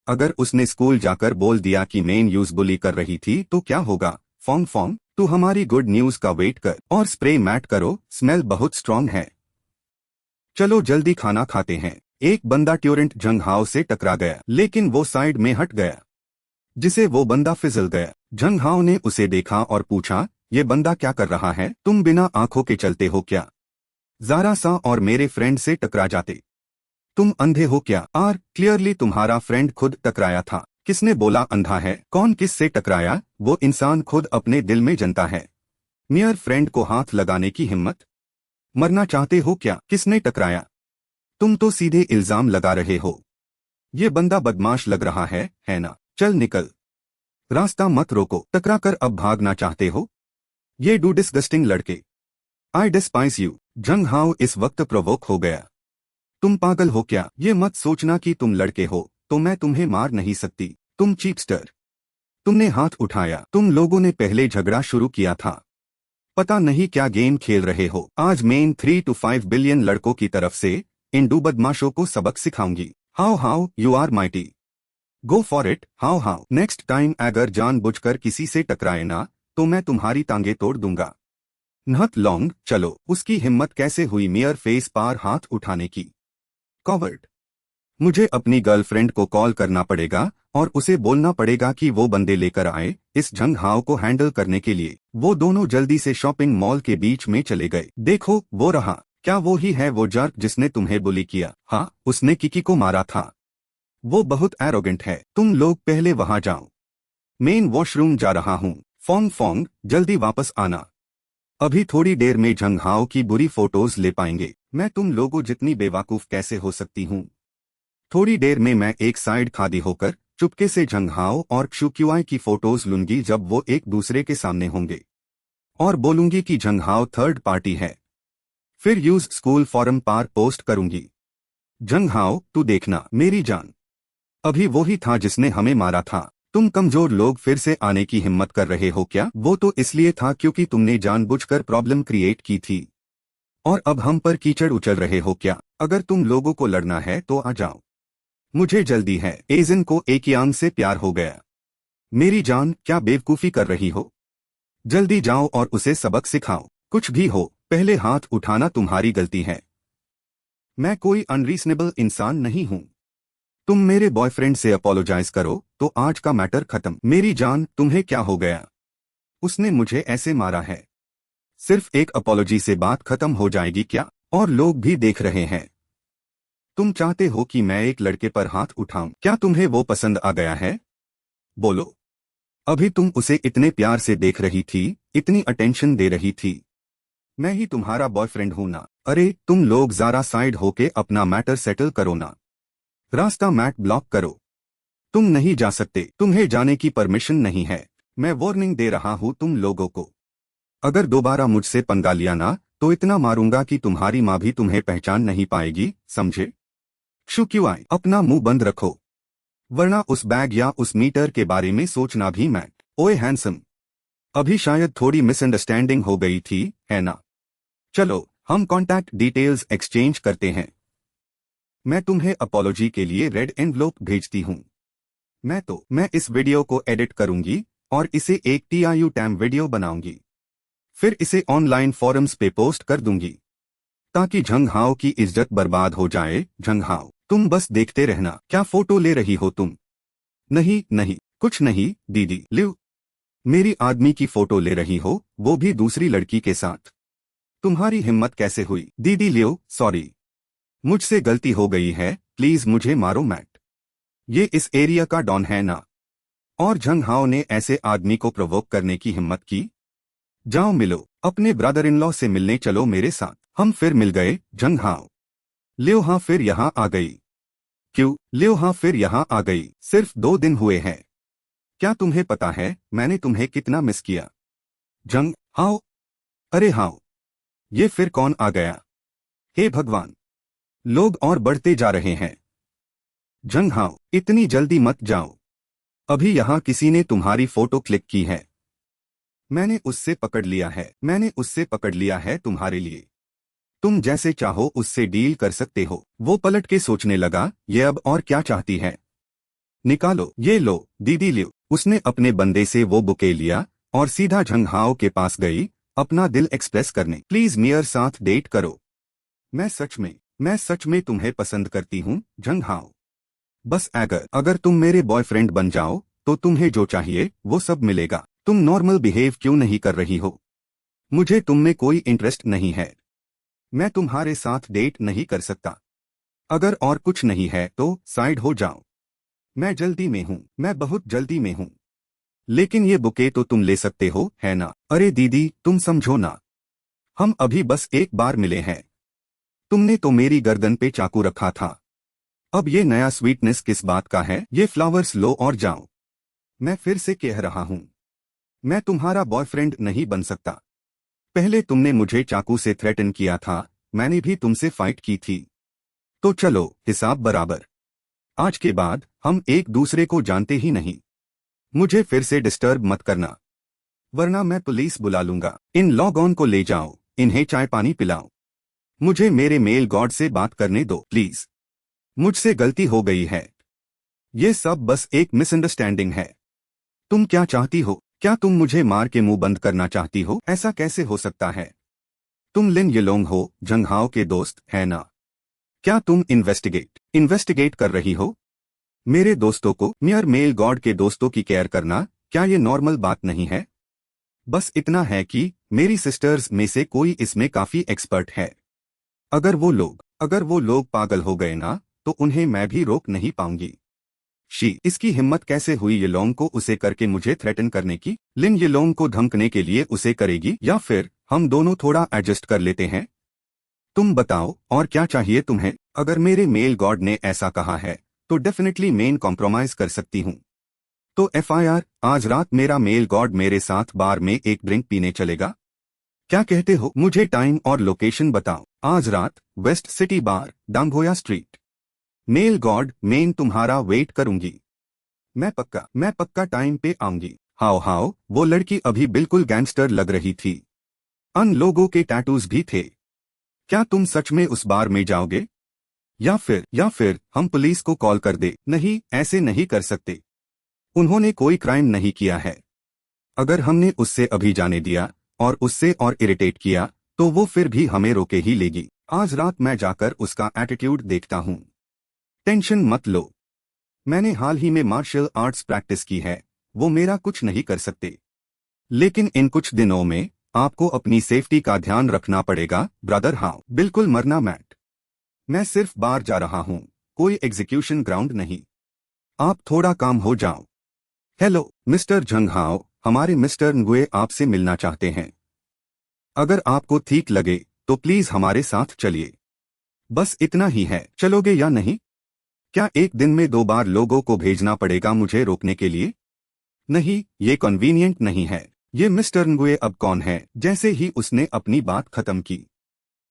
अगर उसने स्कूल जाकर बोल दिया कि मेन यूज बुली कर रही थी तो क्या होगा? फोंग फोंग, तू हमारी गुड न्यूज का वेट कर और स्प्रे मैट करो, स्मेल बहुत स्ट्रांग है। चलो जल्दी खाना खाते हैं। एक बंदा ट्यूरेंट जंगहाओ से टकरा गया, लेकिन वो साइड में हट गया, जिसे वो बंदा फिसल गया। जंगहाओ ने उसे देखा और पूछा, ये बंदा क्या कर रहा है? तुम बिना आंखों के चलते हो क्या? ज़ारा सा और मेरे फ्रेंड से टकरा जाते। तुम अंधे हो क्या? क्लियरली तुम्हारा फ्रेंड खुद टकराया था। किसने बोला अंधा है? कौन किस से टकराया वो इंसान खुद अपने दिल में जनता है। मियर फ्रेंड को हाथ लगाने की हिम्मत? मरना चाहते हो क्या? किसने टकराया? तुम तो सीधे इल्जाम लगा रहे हो। ये बंदा बदमाश लग रहा है ना? चल निकल, रास्ता मत रोको। टकरा कर अब भागना चाहते हो? ये डू डिस्गस्टिंग लड़के, आई डिस्पाइस यू। जंग हाओ इस वक्त प्रोवोक हो गया। तुम पागल हो क्या? ये मत सोचना कि तुम लड़के हो तो मैं तुम्हें मार नहीं सकती। तुम चीपस्टर। तुमने हाथ उठाया। तुम लोगों ने पहले झगड़ा शुरू किया था। पता नहीं क्या गेम खेल रहे हो। आज मेन 3 to 5 बिलियन लड़कों की तरफ से इन दो बदमाशों को सबक सिखाऊंगी। How you are mighty, go for it. How next time अगर जानबूझकर किसी से टकराए ना तो मैं तुम्हारी टांगे तोड़ दूंगा। नहत लॉन्ग। चलो, उसकी हिम्मत कैसे हुई मियर फेस पार हाथ उठाने की? कॉवर्ड। मुझे अपनी गर्लफ्रेंड को कॉल करना पड़ेगा और उसे बोलना पड़ेगा कि वो बंदे लेकर आए इस जंग हाव को हैंडल करने के लिए। वो दोनों जल्दी से शॉपिंग मॉल के बीच में चले गए। देखो वो रहा। क्या वो ही है वो जर्क जिसने तुम्हें बुली किया? हाँ, उसने किकी को मारा था। वो बहुत एरोगेंट है। तुम लोग पहले वहां जाओ, मेन वॉशरूम जा रहा हूँ। फोंग जल्दी वापस आना। अभी थोड़ी देर में जंग हाव की बुरी फोटोज ले पाएंगे। मैं तुम लोगों जितनी बेवकूफ कैसे हो सकती हूँ? थोड़ी देर में मैं एक साइड खादी होकर चुपके से जंग हाओ और क्षुक्युआई की फोटोज लूंगी जब वो एक दूसरे के सामने होंगे, और बोलूंगी कि जंग हाओ थर्ड पार्टी है। फिर यूज स्कूल फॉरम पर पोस्ट करूंगी। जंग हाओ तू देखना मेरी जान, अभी वो ही था जिसने हमें मारा था। तुम कमजोर लोग फिर से आने की हिम्मत कर रहे हो क्या? वो तो इसलिए था क्योंकि तुमने जानबूझकर प्रॉब्लम क्रिएट की थी, और अब हम पर कीचड़ उछल रहे हो क्या? अगर तुम लोगों को लड़ना है तो आ जाओ, मुझे जल्दी है। एजिन को एकियांग से प्यार हो गया। मेरी जान, क्या बेवकूफी कर रही हो? जल्दी जाओ और उसे सबक सिखाओ। कुछ भी हो, पहले हाथ उठाना तुम्हारी गलती है। मैं कोई अनरीजनेबल इंसान नहीं हूं। तुम मेरे बॉयफ्रेंड से अपोलोजाइज करो तो आज का मैटर खत्म। मेरी जान, तुम्हें क्या हो गया? उसने मुझे ऐसे मारा है। सिर्फ एक अपोलॉजी से बात खत्म हो जाएगी क्या? और लोग भी देख रहे हैं। तुम चाहते हो कि मैं एक लड़के पर हाथ उठाऊं? क्या तुम्हें वो पसंद आ गया है? बोलो। अभी तुम उसे इतने प्यार से देख रही थी, इतनी अटेंशन दे रही थी। मैं ही तुम्हारा बॉयफ्रेंड हूं ना? अरे तुम लोग जरा साइड होके अपना मैटर सेटल करो ना। रास्ता मैट ब्लॉक करो। तुम नहीं जा सकते, तुम्हें जाने की परमिशन नहीं है। मैं वार्निंग दे रहा हूं तुम लोगों को। अगर दोबारा मुझसे पंगा लिया ना तो इतना मारूंगा कि तुम्हारी माँ भी तुम्हें पहचान नहीं पाएगी, समझे? क्षुक्युआई, अपना मुंह बंद रखो, वरना उस बैग या उस मीटर के बारे में सोचना भी मत। ओए हैंडसम, अभी शायद थोड़ी मिसअंडरस्टैंडिंग हो गई थी, है ना? चलो हम कॉन्टैक्ट डिटेल्स एक्सचेंज करते हैं। मैं तुम्हें अपोलॉजी के लिए रेड एनवलप भेजती हूँ। मैं इस वीडियो को एडिट करूंगी और इसे एक टीआईयू टैम वीडियो बनाऊंगी। फिर इसे ऑनलाइन फोरम्स पे पोस्ट कर दूंगी ताकि जंग हाओ की इज्जत बर्बाद हो जाए। जंग हाओ, तुम बस देखते रहना। क्या फोटो ले रही हो तुम? नहीं, कुछ नहीं दीदी। लिव, मेरी आदमी की फोटो ले रही हो, वो भी दूसरी लड़की के साथ। तुम्हारी हिम्मत कैसे हुई? दीदी लियो, सॉरी, मुझसे गलती हो गई है, प्लीज मुझे मारो मैट। ये इस एरिया का डॉन है ना? और जंग हाओ ने ऐसे आदमी को प्रोवोक करने की हिम्मत की? जाओ मिलो, अपने ब्रदर इन लॉ से मिलने चलो मेरे साथ। हम फिर मिल गए। जंग हाओ, लियो हाँ फिर यहाँ आ गई। क्यों? लियो हाँ फिर यहाँ आ गई। सिर्फ 2 दिन हुए हैं। क्या तुम्हें पता है मैंने तुम्हें कितना मिस किया? जंग हाओ, अरे हाओ, ये फिर कौन आ गया? हे भगवान, लोग और बढ़ते जा रहे हैं। जंग हाओ, इतनी जल्दी मत जाओ, अभी यहाँ किसी ने तुम्हारी फोटो क्लिक की है। मैंने उससे पकड़ लिया है तुम्हारे लिए। तुम जैसे चाहो उससे डील कर सकते हो। वो पलट के सोचने लगा, ये अब और क्या चाहती है? निकालो, ये लो दीदी लियो। उसने अपने बंदे से वो बुके लिया और सीधा जंग हाओ के पास गई अपना दिल एक्सप्रेस करने। प्लीज मेरे साथ डेट करो। मैं सच में तुम्हें पसंद करती हूँ जंग हाओ। बस अगर तुम मेरे बॉयफ्रेंड बन जाओ तो तुम्हें जो चाहिए वो सब मिलेगा। तुम नॉर्मल बिहेव क्यों नहीं कर रही हो? मुझे तुम में कोई इंटरेस्ट नहीं है। मैं तुम्हारे साथ डेट नहीं कर सकता। अगर और कुछ नहीं है तो साइड हो जाओ। मैं जल्दी में हूँ, मैं बहुत जल्दी में हूँ। लेकिन ये बुके तो तुम ले सकते हो, है ना? अरे दीदी, तुम समझो ना। हम अभी बस एक बार मिले हैं। तुमने तो मेरी गर्दन पे चाकू रखा था। अब ये नया स्वीटनेस किस बात का है? ये फ्लावर्स लो और जाओ। मैं फिर से कह रहा हूँ, मैं तुम्हारा बॉयफ्रेंड नहीं बन सकता। पहले तुमने मुझे चाकू से थ्रेटन किया था, मैंने भी तुमसे फाइट की थी। तो चलो, हिसाब बराबर। आज के बाद हम एक दूसरे को जानते ही नहीं। मुझे फिर से डिस्टर्ब मत करना, वरना मैं पुलिस बुला लूंगा। इन लॉग को ले जाओ, इन्हें चाय पानी पिलाओ। मुझे मेरे मेल गॉड से बात करने दो प्लीज। मुझसे गलती हो गई है। ये सब बस एक मिसअंडरस्टैंडिंग है। तुम क्या चाहती हो? क्या तुम मुझे मार के मुंह बंद करना चाहती हो? ऐसा कैसे हो सकता है? तुम लिन येलोंग हो, जंगहाओ के दोस्त, है ना? क्या तुम इन्वेस्टिगेट कर रही हो? मेरे दोस्तों को, मियर मेल गॉड के दोस्तों की केयर करना, क्या ये नॉर्मल बात नहीं है? बस इतना है कि मेरी सिस्टर्स में से कोई इसमें काफी एक्सपर्ट है। अगर वो लोग पागल हो गए ना, तो उन्हें मैं भी रोक नहीं पाऊंगी। इसकी हिम्मत कैसे हुई येलोंग को उसे करके मुझे थ्रेटन करने की? लिन येलोंग को धमकने के लिए उसे करेगी, या फिर हम दोनों थोड़ा एडजस्ट कर लेते हैं? तुम बताओ, और क्या चाहिए तुम्हें? अगर मेरे मेल गॉड ने ऐसा कहा है तो डेफिनेटली मेन कॉम्प्रोमाइज कर सकती हूँ। तो एफआईआर, आज रात मेरा मेल गॉड मेरे साथ बार में एक ड्रिंक पीने चलेगा। क्या कहते हो? मुझे टाइम और लोकेशन बताओ। आज रात, वेस्ट सिटी बार, डांगोया स्ट्रीट। मेल गॉड, मैं तुम्हारा वेट करूंगी। मैं पक्का टाइम पे आऊंगी। हाओ हाओ, वो लड़की अभी बिल्कुल गैंगस्टर लग रही थी। अन लोगों के टैटूज भी थे। क्या तुम सच में उस बार में जाओगे? या फिर हम पुलिस को कॉल कर दे? नहीं, ऐसे नहीं कर सकते। उन्होंने कोई क्राइम नहीं किया है। अगर हमने उससे अभी जाने दिया और उससे और इरिटेट किया, तो वो फिर भी हमें रोके ही लेगी। आज रात मैं जाकर उसका एटीट्यूड देखता हूँ। टेंशन मत लो। मैंने हाल ही में मार्शल आर्ट्स प्रैक्टिस की है, वो मेरा कुछ नहीं कर सकते। लेकिन इन कुछ दिनों में आपको अपनी सेफ्टी का ध्यान रखना पड़ेगा, ब्रदर। हाँ बिल्कुल, मरना मैट। मैं सिर्फ बाहर जा रहा हूँ, कोई एग्जीक्यूशन ग्राउंड नहीं। आप थोड़ा काम हो जाओ। हेलो मिस्टर जंगहाओ, हमारे मिस्टर nguye आपसे मिलना चाहते हैं। अगर आपको ठीक लगे तो प्लीज हमारे साथ चलिए। बस इतना ही है, चलोगे या नहीं? क्या एक दिन में 2 बार लोगों को भेजना पड़ेगा मुझे रोकने के लिए? नहीं, ये कन्वीनियंट नहीं है। ये मिस्टर nguye अब कौन है? जैसे ही उसने अपनी बात खत्म की,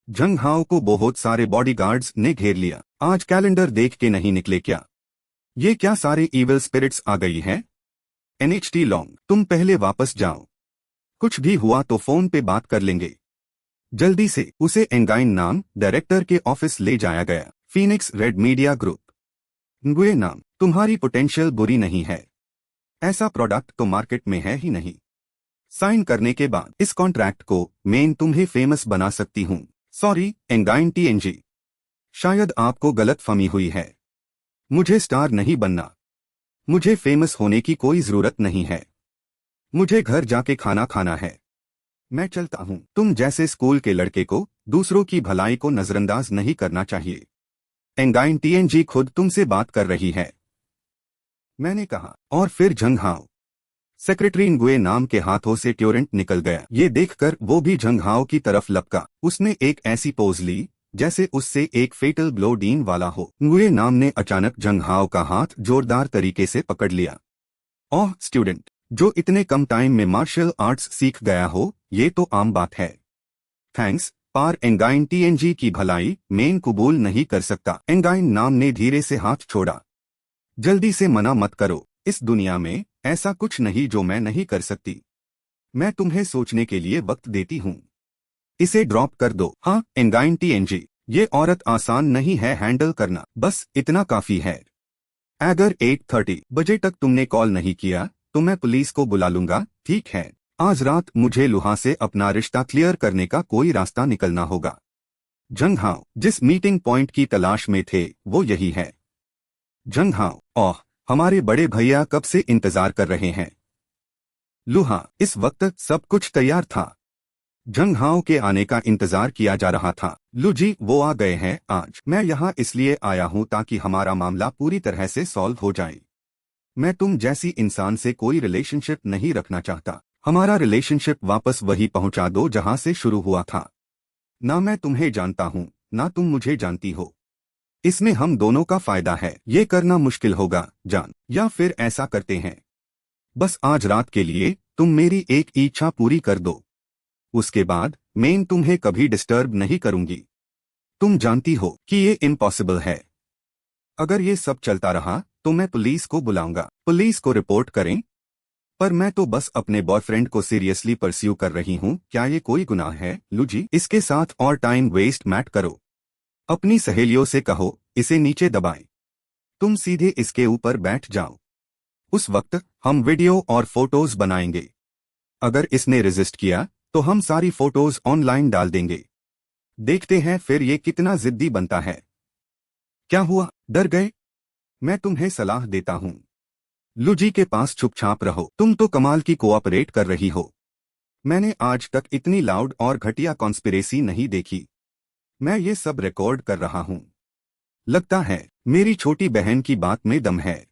जंगहाओ को बहुत सारे बॉडीगार्ड्स ने घेर लिया। आज कैलेंडर देख के नहीं निकले क्या? ये क्या सारे इविल स्पिरिट्स आ गई हैं? NHT लॉन्ग, तुम पहले वापस जाओ। कुछ भी हुआ तो फोन पे बात कर लेंगे। जल्दी से उसे एंगाइन नाम डायरेक्टर के ऑफिस ले जाया गया। Phoenix red media group. nguye नाम, तुम्हारी पोटेंशियल बुरी नहीं है। ऐसा प्रोडक्ट तो मार्केट में है ही नहीं। साइन करने के बाद इस कॉन्ट्रैक्ट को मैं तुम्हें फेमस बना सकती हूँ। सॉरी एंगाइन TNG, शायद आपको गलतफहमी हुई है। मुझे स्टार नहीं बनना। मुझे फेमस होने की कोई जरूरत नहीं है। मुझे घर जाके खाना खाना है। मैं चलता हूँ। तुम जैसे स्कूल के लड़के को दूसरों की भलाई को नजरअंदाज नहीं करना चाहिए। एंगाइन TNG खुद तुमसे बात कर रही है, मैंने कहा। और फिर जंगहाओ, सेक्रेटरी nguye नाम के हाथों से ट्यूरेंट निकल गया। ये देखकर वो भी जंगहाओ की तरफ लपका। उसने एक ऐसी पोज ली जैसे उससे एक फेटल ब्लो डीन वाला हो। nguye नाम ने अचानक जंगहाओ का हाथ जोरदार तरीके से पकड़ लिया। ओह स्टूडेंट, जो इतने कम टाइम में मार्शल आर्ट्स सीख गया हो, ये तो आम बात है। थैंक्स पार एंगाइन TNG की भलाई मैं कबूल नहीं कर सकता। एंगाइन नाम ने धीरे से हाथ छोड़ा। जल्दी से मना मत करो, इस दुनिया में ऐसा कुछ नहीं जो मैं नहीं कर सकती। मैं तुम्हें सोचने के लिए वक्त देती हूँ। इसे ड्रॉप कर दो। हाँ एंगाइन TNG, ये औरत आसान नहीं है हैंडल करना। बस इतना काफी है। अगर 8:30 बजे तक तुमने कॉल नहीं किया तो मैं पुलिस को बुला लूंगा, ठीक है? आज रात मुझे लुहा से अपना रिश्ता क्लियर करने का कोई रास्ता निकलना होगा। जंगहाओ जिस मीटिंग पॉइंट की तलाश में थे वो यही है। जंगहाओ, ओह हमारे बड़े भैया कब से इंतजार कर रहे हैं। लुहा, इस वक्त सब कुछ तैयार था। जंग हाओ के आने का इंतजार किया जा रहा था। लू जी, वो आ गए हैं आज। मैं यहाँ इसलिए आया हूँ ताकि हमारा मामला पूरी तरह से सॉल्व हो जाए। मैं तुम जैसी इंसान से कोई रिलेशनशिप नहीं रखना चाहता। हमारा रिलेशनशिप वापस वही पहुंचा दो जहां से शुरू हुआ था। ना मैं तुम्हें जानता हूँ, ना तुम मुझे जानती हो। इसमें हम दोनों का फायदा है। ये करना मुश्किल होगा जान, या फिर ऐसा करते हैं, बस आज रात के लिए तुम मेरी एक इच्छा पूरी कर दो। उसके बाद मैं तुम्हें कभी डिस्टर्ब नहीं करूंगी। तुम जानती हो कि ये इम्पॉसिबल है। अगर ये सब चलता रहा तो मैं पुलिस को बुलाऊंगा। पुलिस को रिपोर्ट करें? पर मैं तो बस अपने बॉयफ्रेंड को सीरियसली परस्यू कर रही हूँ। क्या ये कोई गुनाह है? लू जी, इसके साथ और टाइम वेस्ट मत करो। अपनी सहेलियों से कहो इसे नीचे दबाएं। तुम सीधे इसके ऊपर बैठ जाओ। उस वक्त हम वीडियो और फोटोज बनाएंगे। अगर इसने रेजिस्ट किया तो हम सारी फोटोज ऑनलाइन डाल देंगे। देखते हैं फिर ये कितना जिद्दी बनता है। क्या हुआ, डर गए? मैं तुम्हें सलाह देता हूँ, लू जी के पास चुपचाप रहो। तुम तो कमाल की कोऑपरेट कर रही हो। मैंने आज तक इतनी लाउड और घटिया कॉन्स्पिरेसी नहीं देखी। मैं ये सब रिकॉर्ड कर रहा हूँ। लगता है मेरी छोटी बहन की बात में दम है।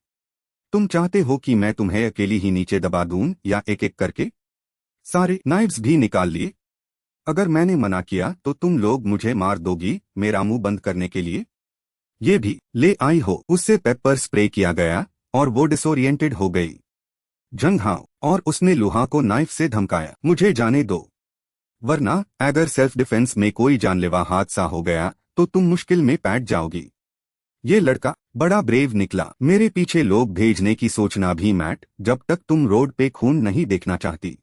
तुम चाहते हो कि मैं तुम्हें अकेली ही नीचे दबा दूं या एक एक करके? सारे नाइव्स भी निकाल लिए? अगर मैंने मना किया तो तुम लोग मुझे मार दोगी मेरा मुंह बंद करने के लिए? ये भी ले आई हो। उससे पेपर स्प्रे किया गया और वो डिसोरिएंटेड हो गई। जंग हाओ और उसने लुहा को नाइफ से धमकाया। मुझे जाने दो, वरना अगर सेल्फ डिफेंस में कोई जानलेवा हादसा हो गया तो तुम मुश्किल में पैट जाओगी। ये लड़का बड़ा ब्रेव निकला। मेरे पीछे लोग भेजने की सोचना भी मैट, जब तक तुम रोड पे खून नहीं देखना चाहती।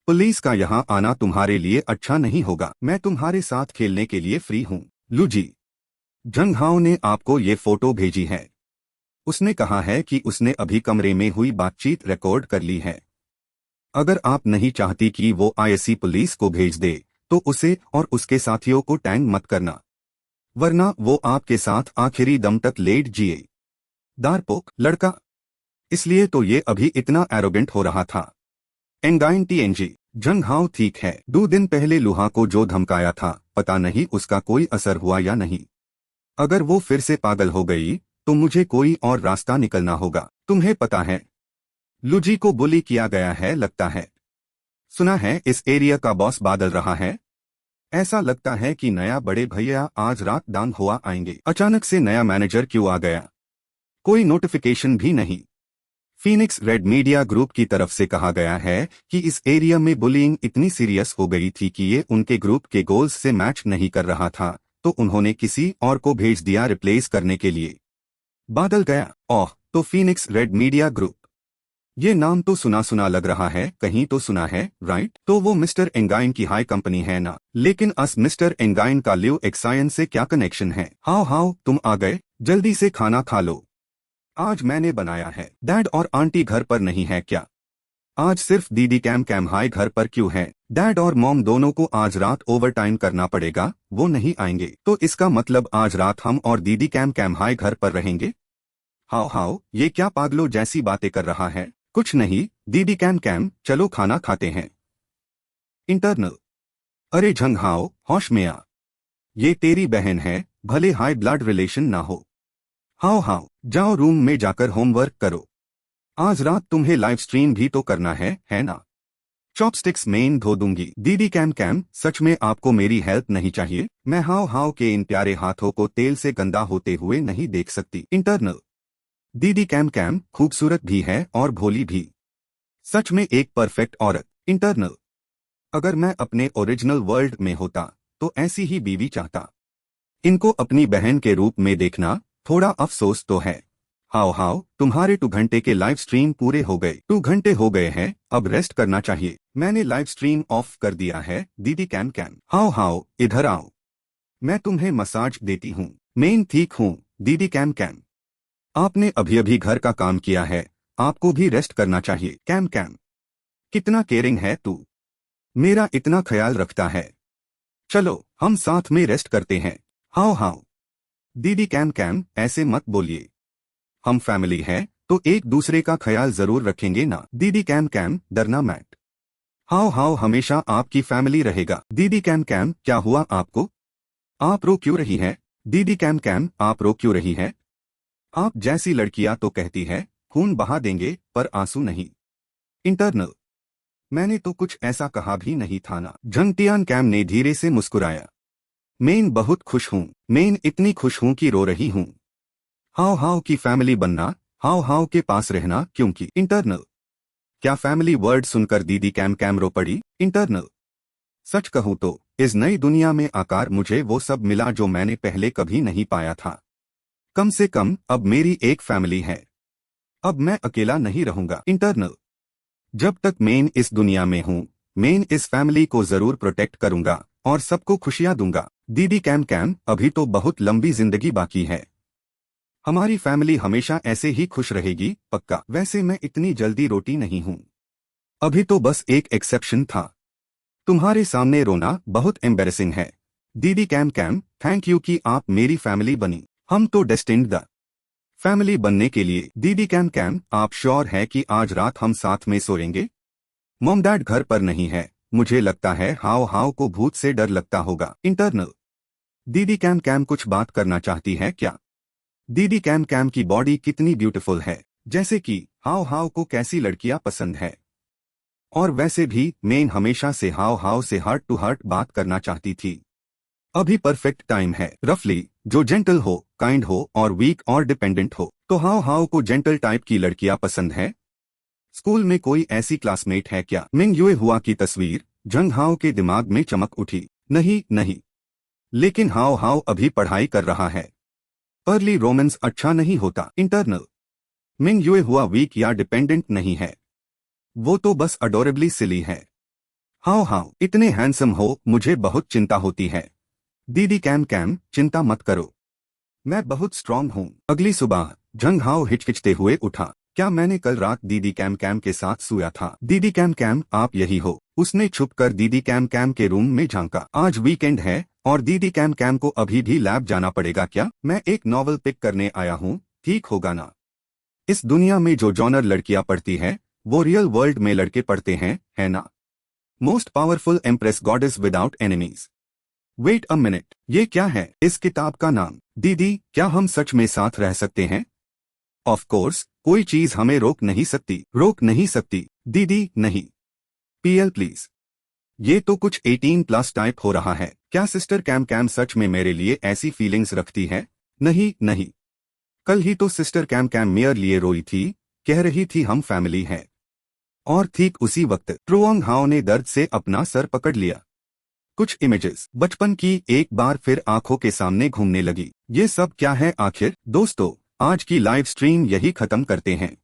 पुलिस का यहाँ आना तुम्हारे लिए अच्छा नहीं होगा। मैं तुम्हारे साथ खेलने के लिए फ्री हूँ। लू जी, जंग हाओ ने आपको ये फोटो भेजी है। उसने कहा है कि उसने अभी कमरे में हुई बातचीत रिकॉर्ड कर ली है। अगर आप नहीं चाहती कि वो आईएससी पुलिस को भेज दे तो उसे और उसके साथियों को टैंग मत करना, वरना वो आपके साथ आखिरी दम तक लेट जिए। दारपोक लड़का, इसलिए तो ये अभी इतना एरोगेंट हो रहा था। एंगाइन टीएनजी, जंग हाओ ठीक है। 2 दिन पहले लुहा को जो धमकाया था, पता नहीं उसका कोई असर हुआ या नहीं। अगर वो फिर से पागल हो गई तो मुझे कोई और रास्ता निकलना होगा। तुम्हें पता है लुजी को बुली किया गया है लगता है। सुना है इस एरिया का बॉस बदल रहा है। ऐसा लगता है कि नया बड़े भैया आज रात डांग हुआ आएंगे। अचानक से नया मैनेजर क्यों आ गया? कोई नोटिफिकेशन भी नहीं। फीनिक्स रेड मीडिया ग्रुप की तरफ से कहा गया है कि इस एरिया में बुलिंग इतनी सीरियस हो गई थी कि ये उनके ग्रुप के गोल्स से मैच नहीं कर रहा था, तो उन्होंने किसी और को भेज दिया रिप्लेस करने के लिए। बादल गया। ओह, तो फीनिक्स रेड मीडिया ग्रुप, ये नाम तो सुना सुना लग रहा है। कहीं तो सुना है, राइट? तो वो मिस्टर एंगाइन की हाई कंपनी है ना? लेकिन अस मिस्टर एंगाइन का लियो एक्सायन से क्या कनेक्शन है? हाउ हाउ, तुम आ गए? जल्दी से खाना खा लो। आज मैंने बनाया है। डैड और आंटी घर पर नहीं है क्या? आज सिर्फ दीदी कैम कैम हाई घर पर क्यों है? डैड और मॉम दोनों को आज रात ओवर टाइम करना पड़ेगा, वो नहीं आएंगे। तो इसका मतलब आज रात हम और दीदी कैम कैम हाई घर पर रहेंगे? हाउ हाउ, ये क्या पागलों जैसी बातें कर रहा है? कुछ नहीं दीदी कैम कैम, चलो खाना खाते हैं। इंटरनल, अरे झंग हाओ, होश में आ। ये तेरी बहन है, भले हाई ब्लड रिलेशन ना हो। हाओ हाओ, जाओ रूम में जाकर होमवर्क करो। आज रात तुम्हें लाइव स्ट्रीम भी तो करना है ना? चॉपस्टिक्स मेन धो दूंगी। दीदी कैम कैम, सच में आपको मेरी हेल्प नहीं चाहिए? मैं हाओ हाओ के इन प्यारे हाथों को तेल से गंदा होते हुए नहीं देख सकती। इंटरनल, दीदी कैम कैम खूबसूरत भी है और भोली भी। सच में एक परफेक्ट औरत। इंटरनल, अगर मैं अपने ओरिजिनल वर्ल्ड में होता तो ऐसी ही बीवी चाहता। इनको अपनी बहन के रूप में देखना थोड़ा अफसोस तो है। हाओ हाओ, तुम्हारे 2 घंटे के लाइव स्ट्रीम पूरे हो गए। 2 घंटे हो गए हैं, अब रेस्ट करना चाहिए। मैंने लाइव स्ट्रीम ऑफ कर दिया है। दीदी कैम कैम, हाओ हाओ इधर आओ, मैं तुम्हें मसाज देती हूँ। मैं ठीक हूँ दीदी कैम कैम। आपने अभी अभी घर का काम किया है, आपको भी रेस्ट करना चाहिए। कैम कैम, कितना केयरिंग है तू, मेरा इतना ख्याल रखता है। चलो हम साथ में रेस्ट करते हैं। हाओ हाओ, दीदी कैम कैम ऐसे मत बोलिए, हम फैमिली है तो एक दूसरे का ख्याल जरूर रखेंगे ना। दीदी कैम कैम, डरना मत। हाउ हाउ हमेशा आपकी फैमिली रहेगा। दीदी कैम कैम क्या हुआ आपको? आप रो क्यों रही है? दीदी कैम कैम आप रो क्यों रही है? आप जैसी लड़कियां तो कहती है खून बहा देंगे पर आंसू नहीं। इंटरनल। मैंने तो कुछ ऐसा कहा भी नहीं था ना। जंगटियान कैम ने धीरे से मुस्कुराया। मेन बहुत खुश हूँ। मेन इतनी खुश हूँ कि रो रही हूँ। हाउ हाउ की फैमिली बनना, हाउ हाउ के पास रहना क्योंकि। इंटरनल। क्या फैमिली वर्ड सुनकर दीदी कैम कैम रो पड़ी? इंटरनल। सच कहूँ तो इस नई दुनिया में आकार मुझे वो सब मिला जो मैंने पहले कभी नहीं पाया था। कम से कम अब मेरी एक फैमिली है। अब मैं अकेला नहीं रहूंगा। इंटरनल। जब तक मेन इस दुनिया में हूँ, मेन इस फैमिली को जरूर प्रोटेक्ट करूंगा और सबको खुशियां दूंगा। दीदी कैम कैम अभी तो बहुत लंबी जिंदगी बाकी है। हमारी फैमिली हमेशा ऐसे ही खुश रहेगी, पक्का। वैसे मैं इतनी जल्दी रोटी नहीं हूँ। अभी तो बस एक एक्सेप्शन था। तुम्हारे सामने रोना बहुत एम्बेरसिंग है। दीदी कैम कैम थैंक यू कि आप मेरी फैमिली बनी। हम तो डेस्टिन्ड द फैमिली बनने के लिए। दीदी कैम कैम आप श्योर है कि आज रात हम साथ में सोएंगे? मॉम डैड घर पर नहीं है। मुझे लगता है हाव हाव को भूत से डर लगता होगा। इंटरनल। दीदी कैम कैम कुछ बात करना चाहती है क्या? दीदी कैम कैम की बॉडी कितनी ब्यूटीफुल है। जैसे कि हाव हाव को कैसी लड़कियां पसंद है। और वैसे भी मेन हमेशा से हाव हाव से हार्ट टू हार्ट बात करना चाहती थी। अभी परफेक्ट टाइम है। रफली जो जेंटल हो, काइंड हो और वीक और डिपेंडेंट हो। तो हाव हाव को जेंटल टाइप की लड़कियां पसंद है। स्कूल में कोई ऐसी क्लासमेट है क्या? मिंग युए हुआ की तस्वीर जंग हाव के दिमाग में चमक उठी। नहीं नहीं, लेकिन हाव हाव अभी पढ़ाई कर रहा है। अर्ली रोमांस अच्छा नहीं होता। इंटरनल। मिंग युए हुआ वीक या डिपेंडेंट नहीं है। वो तो बस अडोरेबली सिली है। हाव हाव इतने हैंडसम हो, मुझे बहुत चिंता होती है। दीदी कैम कैम चिंता मत करो, मैं बहुत स्ट्रांग हूँ। अगली सुबह जंग हाव हिचकिचते हुए उठा। क्या मैंने कल रात दीदी कैम कैम के साथ सोया था? दीदी कैम कैम आप यही हो? उसने छुपकर दीदी कैम कैम के रूम में झांका। आज वीकेंड है और दीदी कैम कैम को अभी भी लैब जाना पड़ेगा क्या? मैं एक नॉवल पिक करने आया हूँ, ठीक होगा ना? इस दुनिया में जो जॉनर लड़कियां पढ़ती है वो रियल वर्ल्ड में लड़के पढ़ते हैं, है ना? Most powerful empress goddess without enemies. Wait a minute, ये क्या है? इस किताब का नाम। दीदी क्या हम सच में साथ रह सकते हैं? ऑफ कोर्स, कोई चीज हमें रोक नहीं सकती। रोक नहीं सकती? दीदी नहीं। PL please. ये तो कुछ 18+ टाइप हो रहा है। क्या सिस्टर कैम कैम सच में मेरे लिए ऐसी फीलिंग्स रखती है? नहीं नहीं, कल ही तो सिस्टर कैम कैम मेयर लिए रोई थी, कह रही थी हम फैमिली हैं। और ठीक उसी वक्त ट्रुओंग हाओ ने दर्द से अपना सर पकड़ लिया। कुछ इमेजेस बचपन की एक बार फिर आंखों के सामने घूमने लगी। ये सब क्या है आखिर? दोस्तों, आज की लाइव स्ट्रीम यही खत्म करते हैं।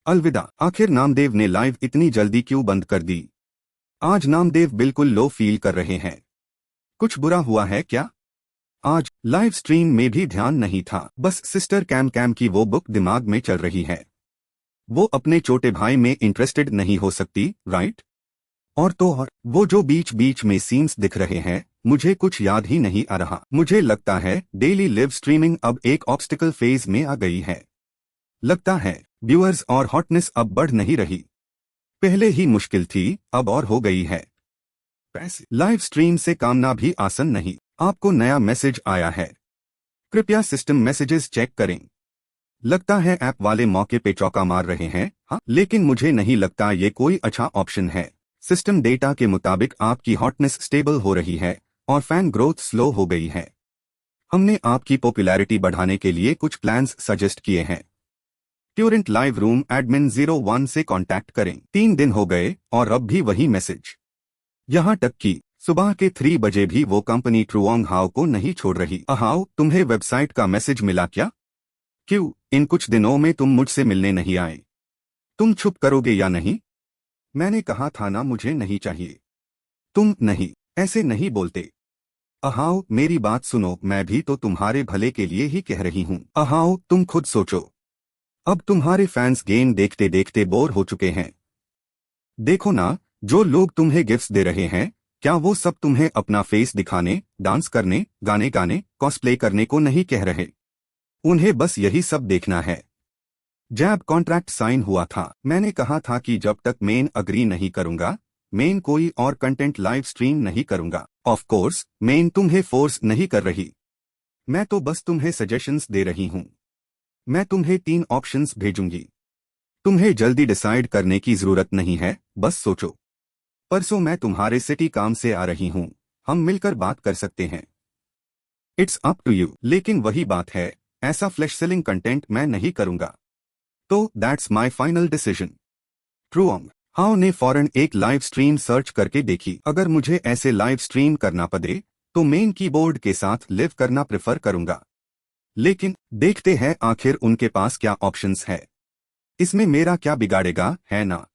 अलविदा। आखिर नामदेव ने लाइव इतनी जल्दी क्यों बंद कर दी? आज नामदेव बिल्कुल लो फील कर रहे हैं। कुछ बुरा हुआ है क्या? आज लाइव स्ट्रीम में भी ध्यान नहीं था, बस सिस्टर कैम कैम की वो बुक दिमाग में चल रही है। वो अपने छोटे भाई में इंटरेस्टेड नहीं हो सकती, राइट? और तो और वो जो बीच बीच में सीन्स दिख रहे हैं, मुझे कुछ याद ही नहीं आ रहा। मुझे लगता है डेली लिव स्ट्रीमिंग अब एक ऑब्स्टिकल फेज में आ गई है। लगता है व्यूअर्स और हॉटनेस अब बढ़ नहीं रही। पहले ही मुश्किल थी, अब और हो गई है। पैसे लाइव स्ट्रीम से कामना भी आसान नहीं। आपको नया मैसेज आया है, कृपया सिस्टम मैसेजेस चेक करें। लगता है ऐप वाले मौके पे चौका मार रहे हैं। हाँ, लेकिन मुझे नहीं लगता ये कोई अच्छा ऑप्शन है। सिस्टम डेटा के मुताबिक आपकी हॉटनेस स्टेबल हो रही है और फैन ग्रोथ स्लो हो गई है। हमने आपकी पॉपुलैरिटी बढ़ाने के लिए कुछ प्लान्स सजेस्ट किए हैं। ट्यूरेंट लाइव रूम एडमिन 01 से कांटेक्ट करें। 3 दिन हो गए और अब भी वही मैसेज। यहाँ तक कि सुबह के 3 बजे भी वो कंपनी ट्रुओंग हाओ को नहीं छोड़ रही। हाओ, तुम्हें वेबसाइट का मैसेज मिला क्या? क्यों इन कुछ दिनों में तुम मुझसे मिलने नहीं आए? तुम छुप करोगे या नहीं? मैंने कहा था ना मुझे नहीं चाहिए। तुम नहीं, ऐसे नहीं बोलते। अहाओ मेरी बात सुनो, मैं भी तो तुम्हारे भले के लिए ही कह रही हूँ। अहाओ तुम खुद सोचो, अब तुम्हारे फैंस गेम देखते देखते बोर हो चुके हैं। देखो ना, जो लोग तुम्हें गिफ्ट्स दे रहे हैं, क्या वो सब तुम्हें अपना फेस दिखाने, डांस करने, गाने गाने, कॉस्प्ले करने को नहीं कह रहे? उन्हें बस यही सब देखना है। जैब कॉन्ट्रैक्ट साइन हुआ था। मैंने कहा था कि जब तक मेन अग्री नहीं करूंगा, मेन कोई और कंटेंट लाइव स्ट्रीम नहीं करूंगा। ऑफ कोर्स मेन तुम्हें फोर्स नहीं कर रही, मैं तो बस तुम्हें सजेशंस दे रही हूं। मैं तुम्हें 3 ऑप्शंस भेजूंगी, तुम्हें जल्दी डिसाइड करने की जरूरत नहीं है, बस सोचो। परसों मैं तुम्हारे सिटी काम से आ रही हूं, हम मिलकर बात कर सकते हैं। It's up to you. लेकिन वही बात है, ऐसा फ्लैश सेलिंग कंटेंट मैं नहीं करूंगा। तो that's my final decision. Truong Hau ने फौरन एक लाइव स्ट्रीम सर्च करके देखी। अगर मुझे ऐसे लाइव स्ट्रीम करना पड़े तो मेन कीबोर्ड के साथ लिव करना प्रेफर करूंगा। लेकिन देखते हैं आखिर उनके पास क्या ऑप्शंस है। इसमें मेरा क्या बिगाड़ेगा, है ना।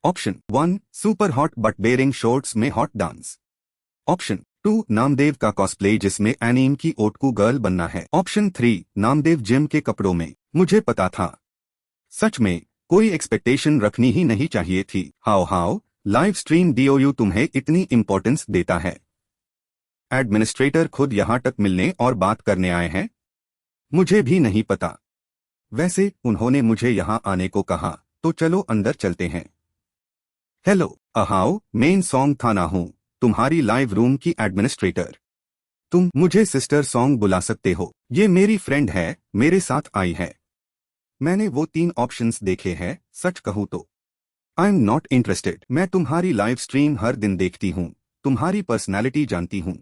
Option 1 super hot but bearing shorts में हॉट डांस। ऑप्शन 2 नामदेव का कॉस्प्ले जिसमें एनीम की ओटकू गर्ल बनना है। ऑप्शन 3 नामदेव जिम के कपड़ों में। मुझे पता था, सच में कोई एक्सपेक्टेशन रखनी ही नहीं चाहिए थी। हाउ लाइव स्ट्रीम डीओयू तुम्हें इतनी इंपॉर्टेंस देता है। एडमिनिस्ट्रेटर खुद यहां तक मिलने और बात करने आए हैं। मुझे भी नहीं पता, वैसे उन्होंने मुझे यहां आने को कहा, तो चलो अंदर चलते हैं। हेलो अहाओ, मेन सॉन्ग थाना हूं, तुम्हारी लाइव रूम की एडमिनिस्ट्रेटर। तुम मुझे सिस्टर सॉन्ग बुला सकते हो, ये मेरी फ्रेंड है, मेरे साथ आई है। मैंने वो 3 ऑप्शंस देखे हैं, सच कहूं तो आई एम नॉट इंटरेस्टेड। मैं तुम्हारी लाइव स्ट्रीम हर दिन देखती हूं, तुम्हारी पर्सनैलिटी जानती हूं।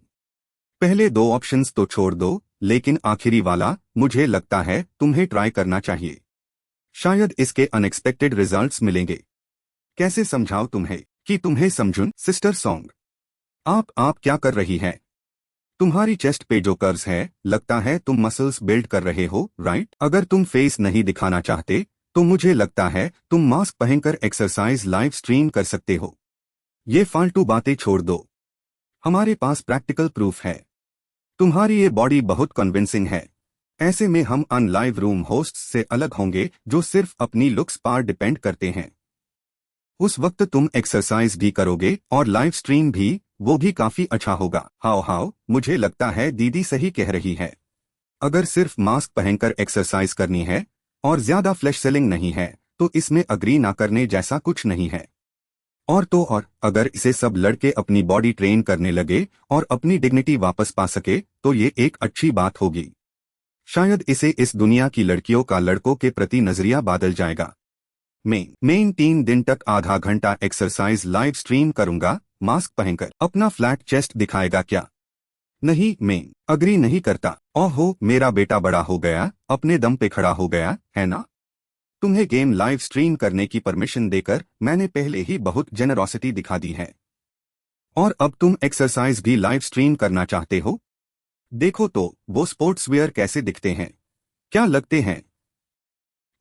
पहले 2 ऑप्शंस तो छोड़ दो, लेकिन आखिरी वाला मुझे लगता है तुम्हें ट्राई करना चाहिए। शायद इसके अनएक्सपेक्टेड रिजल्ट्स मिलेंगे। कैसे समझाओ तुम्हें कि तुम्हें समझूं। सिस्टर सॉन्ग आप क्या कर रही है। तुम्हारी चेस्ट पे जो कर्व्स है, लगता है तुम मसल्स बिल्ड कर रहे हो, राइट। अगर तुम फेस नहीं दिखाना चाहते तो मुझे लगता है तुम मास्क पहनकर एक्सरसाइज लाइव स्ट्रीम कर सकते हो। ये फालतू बातें छोड़ दो, हमारे पास प्रैक्टिकल प्रूफ है। तुम्हारी ये बॉडी बहुत कन्विंसिंग है। ऐसे में हम अन लाइव रूम होस्ट से अलग होंगे जो सिर्फ अपनी लुक्स पर डिपेंड करते हैं। उस वक्त तुम एक्सरसाइज भी करोगे और लाइव स्ट्रीम भी, वो भी काफी अच्छा होगा। हाउ मुझे लगता है दीदी सही कह रही है। अगर सिर्फ मास्क पहनकर एक्सरसाइज करनी है और ज्यादा फ्लैश सेलिंग नहीं है तो इसमें अग्री ना करने जैसा कुछ नहीं है। और तो और अगर इसे सब लड़के अपनी बॉडी ट्रेन करने लगे और अपनी डिग्निटी वापस पा सके तो ये एक अच्छी बात होगी। शायद इसे इस दुनिया की लड़कियों का लड़कों के प्रति नजरिया बदल जाएगा। मैं 3 दिन तक आधा घंटा एक्सरसाइज लाइव स्ट्रीम करूंगा, मास्क पहनकर। अपना फ्लैट चेस्ट दिखाएगा क्या। नहीं, मैं अग्री नहीं करता। ओहो, मेरा बेटा बड़ा हो गया, अपने दम पे खड़ा हो गया, है ना। तुम्हें गेम लाइव स्ट्रीम करने की परमिशन देकर मैंने पहले ही बहुत जेनरोसिटी दिखा दी है, और अब तुम एक्सरसाइज भी लाइव स्ट्रीम करना चाहते हो। देखो तो वो स्पोर्ट्स वेयर कैसे दिखते हैं, क्या लगते हैं।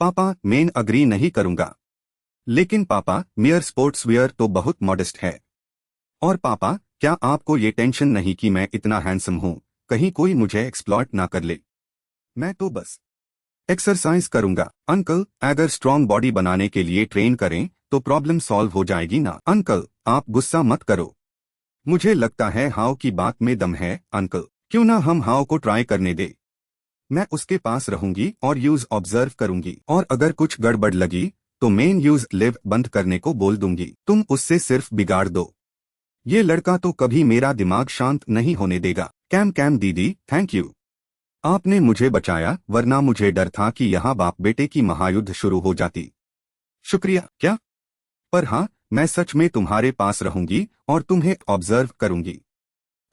पापा, मैं अग्री नहीं करूंगा। लेकिन पापा, मेयर स्पोर्ट्स वेयर तो बहुत मॉडेस्ट है। और पापा, क्या आपको ये टेंशन नहीं कि मैं इतना हैंडसम हूं, कहीं कोई मुझे एक्सप्लॉइट ना कर ले। मैं तो बस एक्सरसाइज करूंगा। अंकल, अगर स्ट्रॉन्ग बॉडी बनाने के लिए ट्रेन करें तो प्रॉब्लम सॉल्व हो जाएगी ना। अंकल, आप गुस्सा मत करो, मुझे लगता है हाउ की बात में दम है। अंकल, क्यों ना हम हाउ को ट्राई करने दे। मैं उसके पास रहूंगी और यूज ऑब्जर्व करूंगी, और अगर कुछ गड़बड़ लगी तो मेन यूज लिव बंद करने को बोल दूंगी। तुम उससे सिर्फ बिगाड़ दो। ये लड़का तो कभी मेरा दिमाग शांत नहीं होने देगा। कैम दीदी, थैंक यू, आपने मुझे बचाया, वरना मुझे डर था कि यहाँ बाप बेटे की महायुद्ध शुरू हो जाती। शुक्रिया। क्या? पर हाँ, मैं सच में तुम्हारे पास रहूंगी और तुम्हें ऑब्जर्व करूंगी।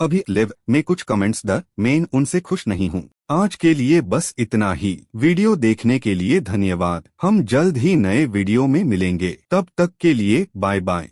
अभी लिव में कुछ कमेंट्स द मैं उनसे खुश नहीं हूँ। आज के लिए बस इतना ही। वीडियो देखने के लिए धन्यवाद। हम जल्द ही नए वीडियो में मिलेंगे, तब तक के लिए बाय बाय।